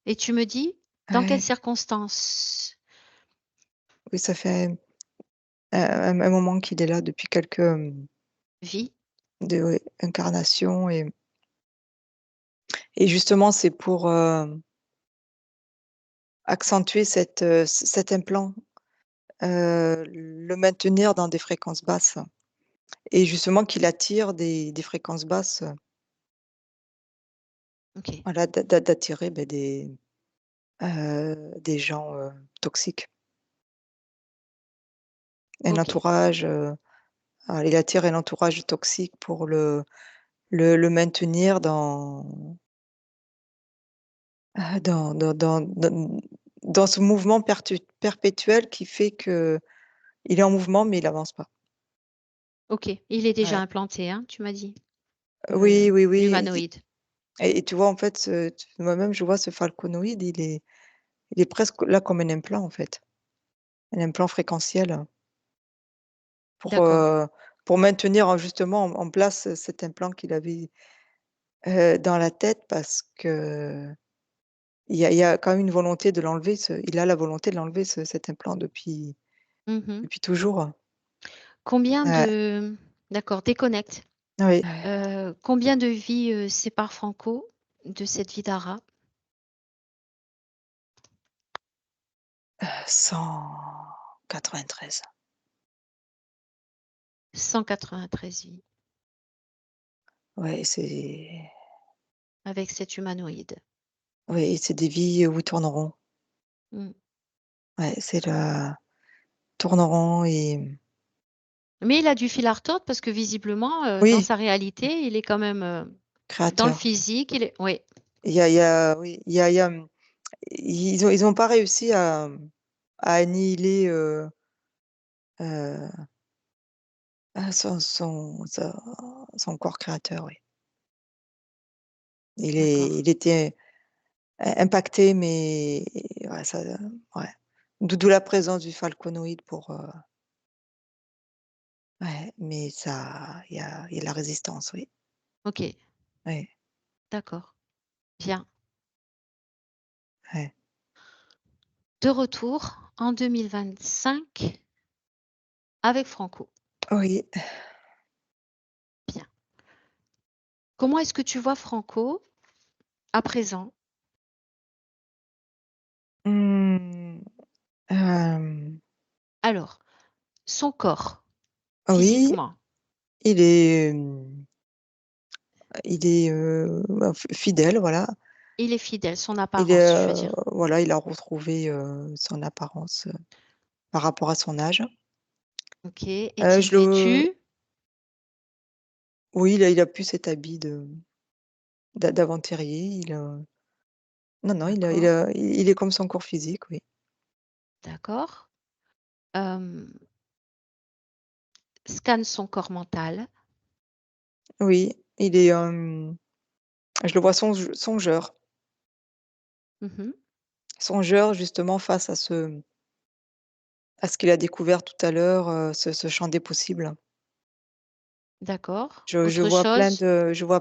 et tu me dis dans quelles ouais. circonstances? Oui, ça fait un moment qu'il est là depuis quelques, Vie? ouais, incarnations et justement c'est pour, accentuer cet implant, le maintenir dans des fréquences basses et justement qu'il attire des fréquences basses, OK, voilà, d'attirer, beh, des gens, toxiques. Un OK, entourage, voilà, il attire un entourage toxique pour le maintenir dans ce mouvement perpétuel qui fait qu'il est en mouvement, mais il avance pas. OK. Il est déjà Ouais. implanté, hein, tu m'as dit? Oui, oui, oui L'humanoïde. et tu vois, en fait, moi-même, je vois ce falconoïde, il est presque là comme un implant, en fait. Un implant fréquentiel pour, D'accord. pour maintenir, justement en place, cet implant qu'il avait, dans la tête parce que il y a quand même une volonté de l'enlever, il a la volonté de l'enlever cet implant depuis Mmh. toujours. Combien Ouais, de d'accord, déconnecte. oui, Combien de vies, sépare Franco de cette vie d'Ara? 193. 193 vies Ouais, c'est avec cet humanoïde. oui, c'est des vies où ils tourneront. Mmh. Ouais, c'est le tourneront et Mais il a du fil à retordre parce que visiblement, dans oui, sa réalité, il est quand même, dans le créateur. physique, il est oui, Oui, ils ont pas réussi à annihiler, heu, son corps créateur, oui. d'accord. Il était impacté, mais ouais, ça, ouais. D'où la présence du falconoïde pour, ouais, mais ça il y a de la résistance, oui. OK, Ouais, d'accord. Bien. ouais. De retour en 2025 avec Franco. Oui. Bien. Comment est-ce que tu vois Franco à présent? Mmh, hem, Alors, son corps, oui, physiquement, il est, bah, fidèle, voilà. il est fidèle, son apparence, tu veux dire? Voilà, il a retrouvé, son apparence, par rapport à son âge. OK. Est-il Je le vêtu? Oui, il a plus cet habit d'aventurier, non, non, D'accord, il est comme son corps physique, oui. d'accord. Hem, Scanne son corps mental. Oui, il est, je le vois songeur. Mmh. Songeur justement face à ce qu'il a découvert tout à l'heure, ce champ des possibles. D'accord. Je Autre vois chose?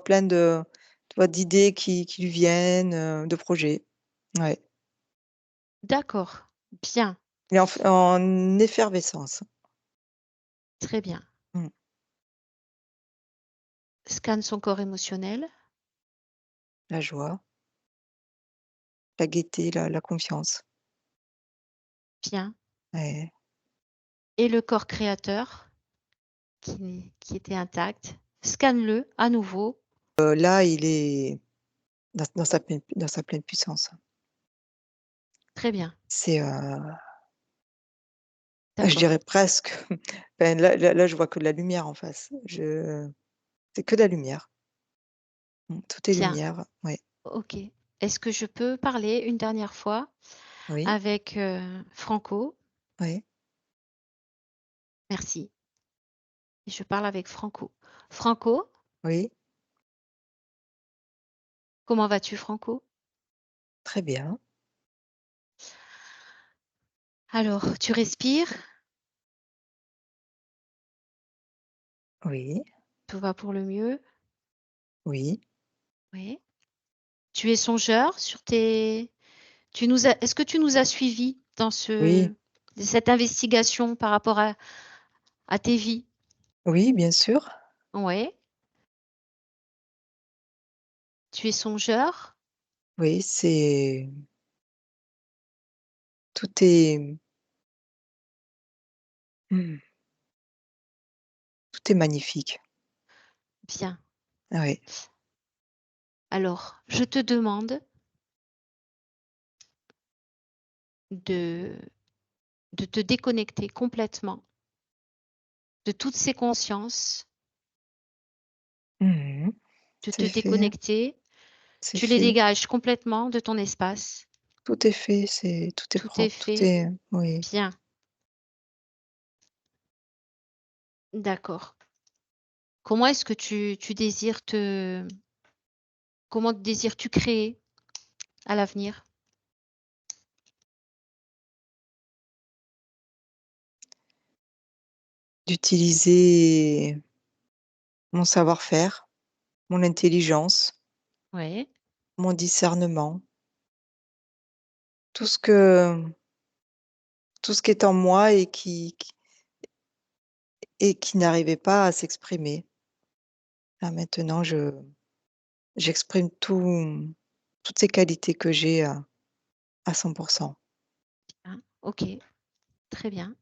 plein de tu vois, d'idées qui lui viennent, de projets. Ouais. D'accord. Bien, Il est en effervescence. très bien. Mmh. Scanne son corps émotionnel. La joie, la gaieté, la confiance. Bien. Ouais. Et le corps créateur qui était intact. Scanne-le à nouveau. Là, il est dans sa pleine puissance. Très bien. C'est, je D'accord. dirais presque, enfin là, je vois que de la lumière en face. C'est que de la lumière. Tout est Bien. lumière. Oui, OK. Est-ce que je peux parler une dernière fois oui, avec, Franco? oui, Merci. Je parle avec Franco. Franco, oui, comment vas-tu Franco? très bien. Alors, tu respires? Oui, Tout va pour le mieux? oui, Oui. Tu es songeur sur tes tu nous as est-ce que tu nous as suivis dans oui, cette investigation par rapport à tes vies? oui, bien sûr. Ouais. Tu es songeur? Oui, tout est, mmh, tout est magnifique. Bien. Oui. Alors, je te demande de de te déconnecter complètement de toutes ces consciences, Mmh. de te C'est fait, déconnecter. c'est Tu les fait. dégages complètement de ton espace. Tout est fait, tout est Tout est propre, tout fait. est oui. Bien. D'accord. Comment est-ce que tu désires te comment désires-tu créer à l'avenir? D'utiliser mon savoir-faire, mon intelligence, Ouais, mon discernement, tout ce que tout ce qui est en moi et qui n'arrivait pas à s'exprimer. Là, maintenant, j'exprime toutes ces qualités que j'ai à 100. Hein, ok, très bien.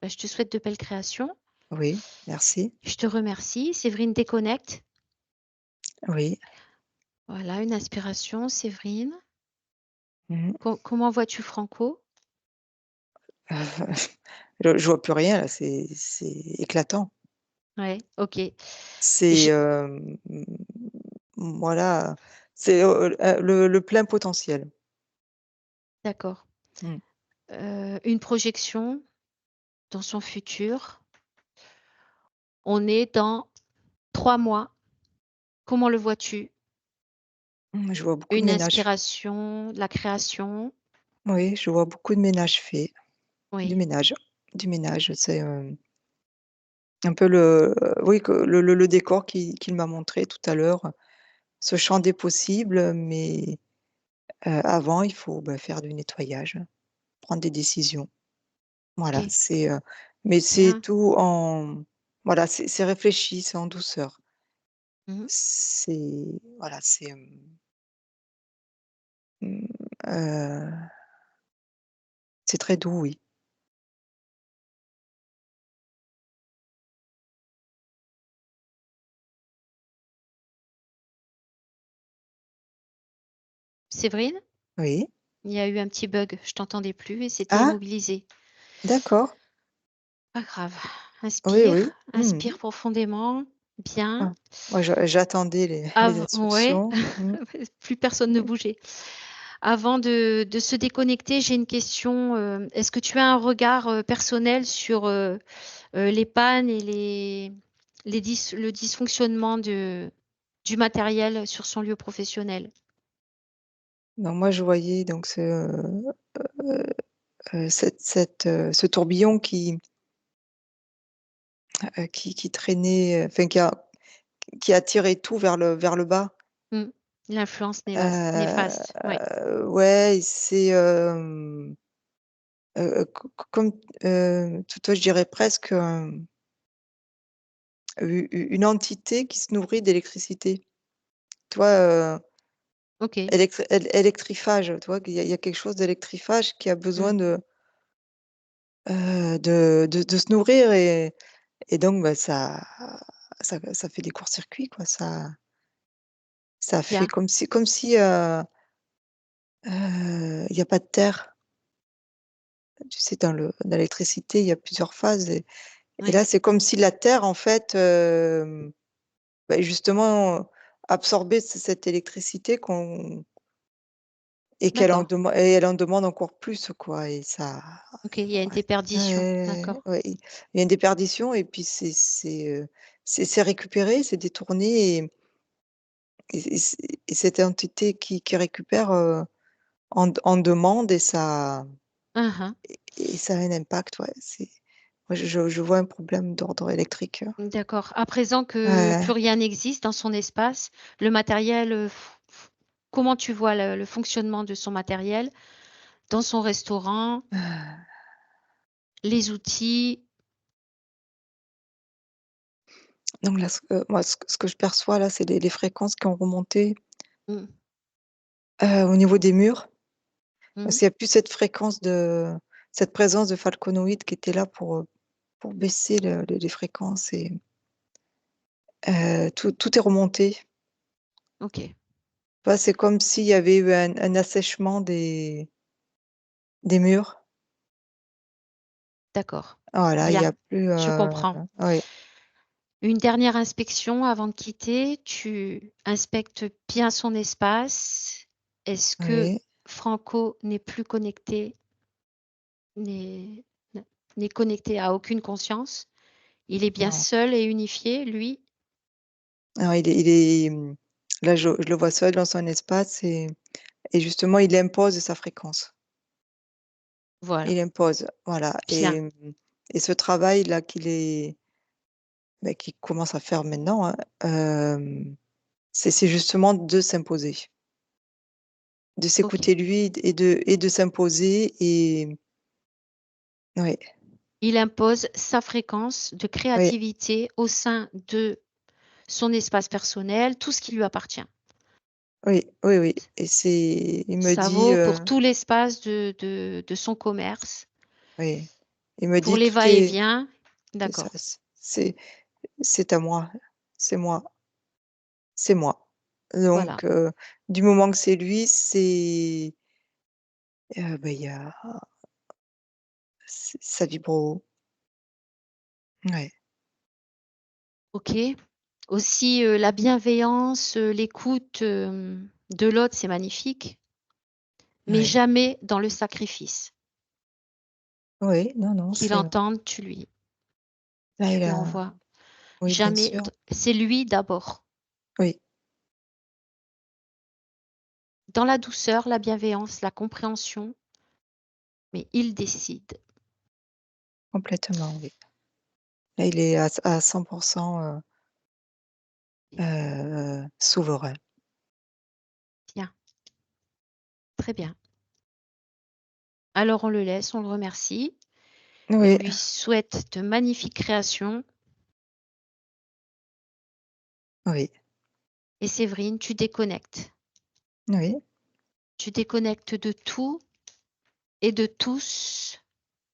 Bah, je te souhaite de belles créations. Oui, merci. Je te remercie. Séverine déconnecte. Oui. Voilà, une inspiration, Séverine. Mmh. Comment vois-tu Franco? Je vois plus rien là, c'est éclatant. Ouais, ok. C'est, Je- voilà, c'est, le plein potentiel. D'accord. Mmh. Une projection dans son futur. On est dans 3 mois. Comment le vois-tu? Je vois beaucoup de Une ménage. inspiration, de la création. Oui, je vois beaucoup de ménage fait. Du Oui, ménage. Du ménage, c'est, un peu oui, que le décor qu'il m'a montré tout à l'heure, ce champ des possibles, mais avant, il faut, bah, faire du nettoyage, prendre des décisions. Voilà, ok, c'est, mais c'est bien. tout en voilà, c'est réfléchi, c'est en douceur. Mhm. C'est voilà, mmh, heu, c'est très doux, oui. Séverine, Oui. il y a eu un petit bug. Je t'entendais plus et c'était Ah! immobilisé. D'accord. Pas grave. Oui, oui. Mmh. Inspire profondément. Bien. Ah. Moi, j'attendais les Ouais, instructions. Mmh. plus personne ne bougeait. Avant de se déconnecter, j'ai une question. Est-ce que tu as un regard personnel sur les pannes et le dysfonctionnement du matériel sur son lieu professionnel? Donc moi, je voyais donc ce tourbillon qui traînait, enfin qui a tiré tout vers le bas. Mm. L'influence néfaste. Oui, Ouais, et c'est, comme, toi, je dirais presque, une entité qui se nourrit d'électricité. Tu vois, ok, électriphage, tu vois? Il y a quelque chose d'électriphage qui a besoin Mm. de se nourrir et donc bah, ça fait des courts-circuits, quoi. Ça fait Bien. comme si, il y a pas de terre. Tu sais, dans l'électricité, il y a plusieurs phases et Oui, là, c'est comme si la terre, en fait, bah, justement, absorbait cette électricité qu'on d'accord. et elle en demande encore plus, quoi et ça Ok, il y a une ouais. déperdition. Ouais, D'accord. ouais, il y a une déperdition et puis c'est récupéré, c'est détourné et cette entité qui récupère, en demande Uhum. et ça a un impact, ouais, moi je vois un problème d'ordre électrique. D'accord. À présent que plus Ouais. rien n'existe dans son espace, le matériel, comment tu vois le fonctionnement de son matériel dans son restaurant, les outils? Donc là, moi, ce que je perçois là, c'est les fréquences qui ont remonté, Mm, au niveau des murs. Parce mm, qu'il y a plus cette présence de falconoïdes qui était là pour baisser les fréquences et tout est remonté. ok, Bah, c'est comme s'il y avait eu un assèchement des murs. d'accord. Voilà, il y Bien, a plus, je comprends. oui, Une dernière inspection avant de quitter. Tu inspectes bien son espace. Est-ce que oui, Franco n'est plus connecté, n'est n'est connecté à aucune conscience? Il est bien non. seul et unifié, lui? Non, là, je le vois seul dans son espace et justement, il impose sa fréquence. Voilà, Il impose, voilà bien. et ce travail-là qu'il commence à faire maintenant, hein, c'est justement de s'imposer. de Ok. s'écouter lui et de s'imposer et oui, Il impose sa fréquence de oui, créativité au sein de son espace personnel, tout ce qui lui appartient. oui, oui, oui. Et il me Ça dit, vaut pour tout l'espace de son commerce, oui, il me pour dit les tout est, va-et-vient. c'est ça, D'accord. c'est à moi, c'est moi, c'est moi. Voilà. Donc, du moment que c'est lui, il y a, ça vibre haut. Ouais, Ok. Aussi, la bienveillance, l'écoute de l'autre, c'est magnifique, mais ouais. jamais dans le sacrifice. Oui, non, non, Qu'il entende, tu lui là, il a, envoies. oui, bien Jamais. sûr, C'est lui d'abord. oui, Dans la douceur, la bienveillance, la compréhension, mais il décide. complètement, oui. Là, il est à 100% souverain. Bien, très bien. Alors on le laisse, on le remercie et on Oui, lui souhaite de magnifiques créations. oui, Et Séverine, tu déconnectes. oui, Tu déconnectes de tout et de tous,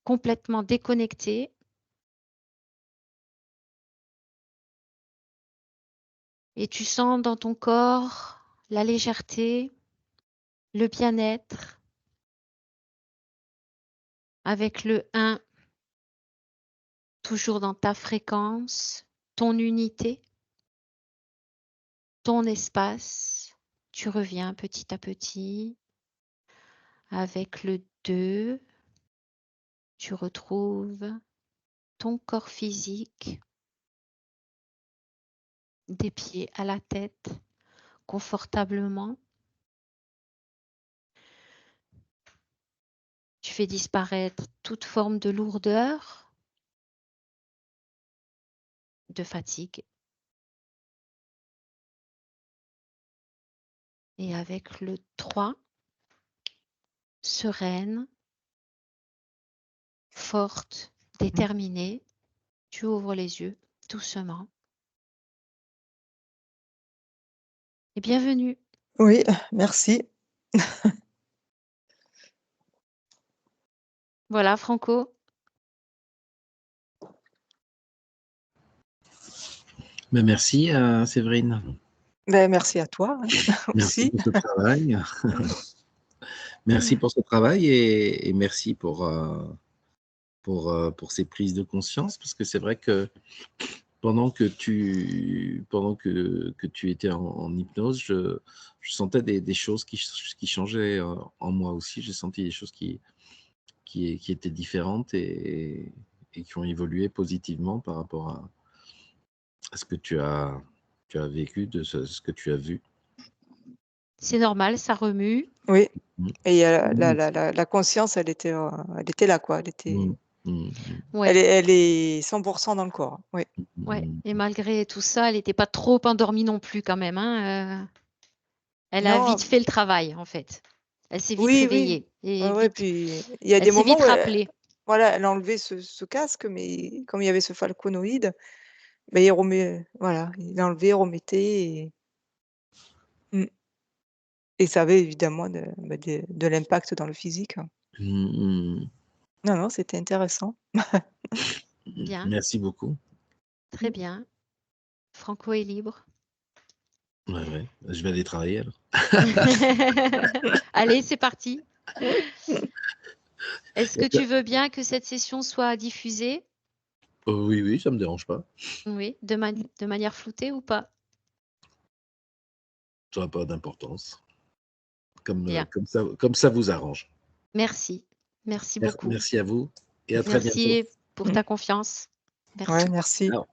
complètement déconnecté. Et tu sens dans ton corps la légèreté, le bien-être, avec le 1, toujours dans ta fréquence, ton unité, ton espace. Tu reviens petit à petit. Avec le 2, tu retrouves ton corps physique, des pieds à la tête, confortablement. Tu fais disparaître toute forme de lourdeur, de fatigue. Et avec le 3, sereine, forte, déterminée, tu ouvres les yeux doucement. Et bienvenue. oui, merci. Voilà, Franco. Ben, merci, Séverine. Ben, merci à toi hein, Merci aussi. pour ce travail. Merci pour ce travail et merci pour ces prises de conscience, parce que c'est vrai que pendant que tu étais en hypnose, je sentais des choses qui changeaient en moi aussi. J'ai senti des choses qui étaient différentes et qui ont évolué positivement par rapport à ce que tu as vécu, de ce que tu as vu. C'est normal, ça remue. Oui, Mmh. et Mmh. la conscience, elle était là, quoi. Mmh. Mmh. Mmh. Ouais, Elle est 100% dans le corps. Oui, ouais. Mmh. Et malgré tout ça, elle n'était pas trop endormie non plus quand même, hein. Elle a vite non, fait le travail, en fait. Elle s'est vite oui, oui. réveillée et Ouais, ouais, vite, puis il y a elle des s'est moments vite où rappelée. voilà, elle a enlevé ce casque, mais comme il y avait ce falconoïde, ben il voilà, il a enlevé, remettait mmh, et ça avait évidemment de l'impact dans le physique, hein. Mmh. Non, non, c'était intéressant. Bien, Merci beaucoup. très bien. Franco est libre. Ouais, ouais. Je vais aller travailler alors. Allez, c'est parti. Est-ce que tu veux bien que cette session soit diffusée? Oui, oui, ça me dérange pas. Oui, de manière floutée ou pas? Ça n'a pas d'importance. Bien, Comme ça vous arrange. merci. Merci beaucoup. Merci à vous et à très bientôt. Merci pour Mmh. ta confiance. Ouais, Merci. merci. Ciao.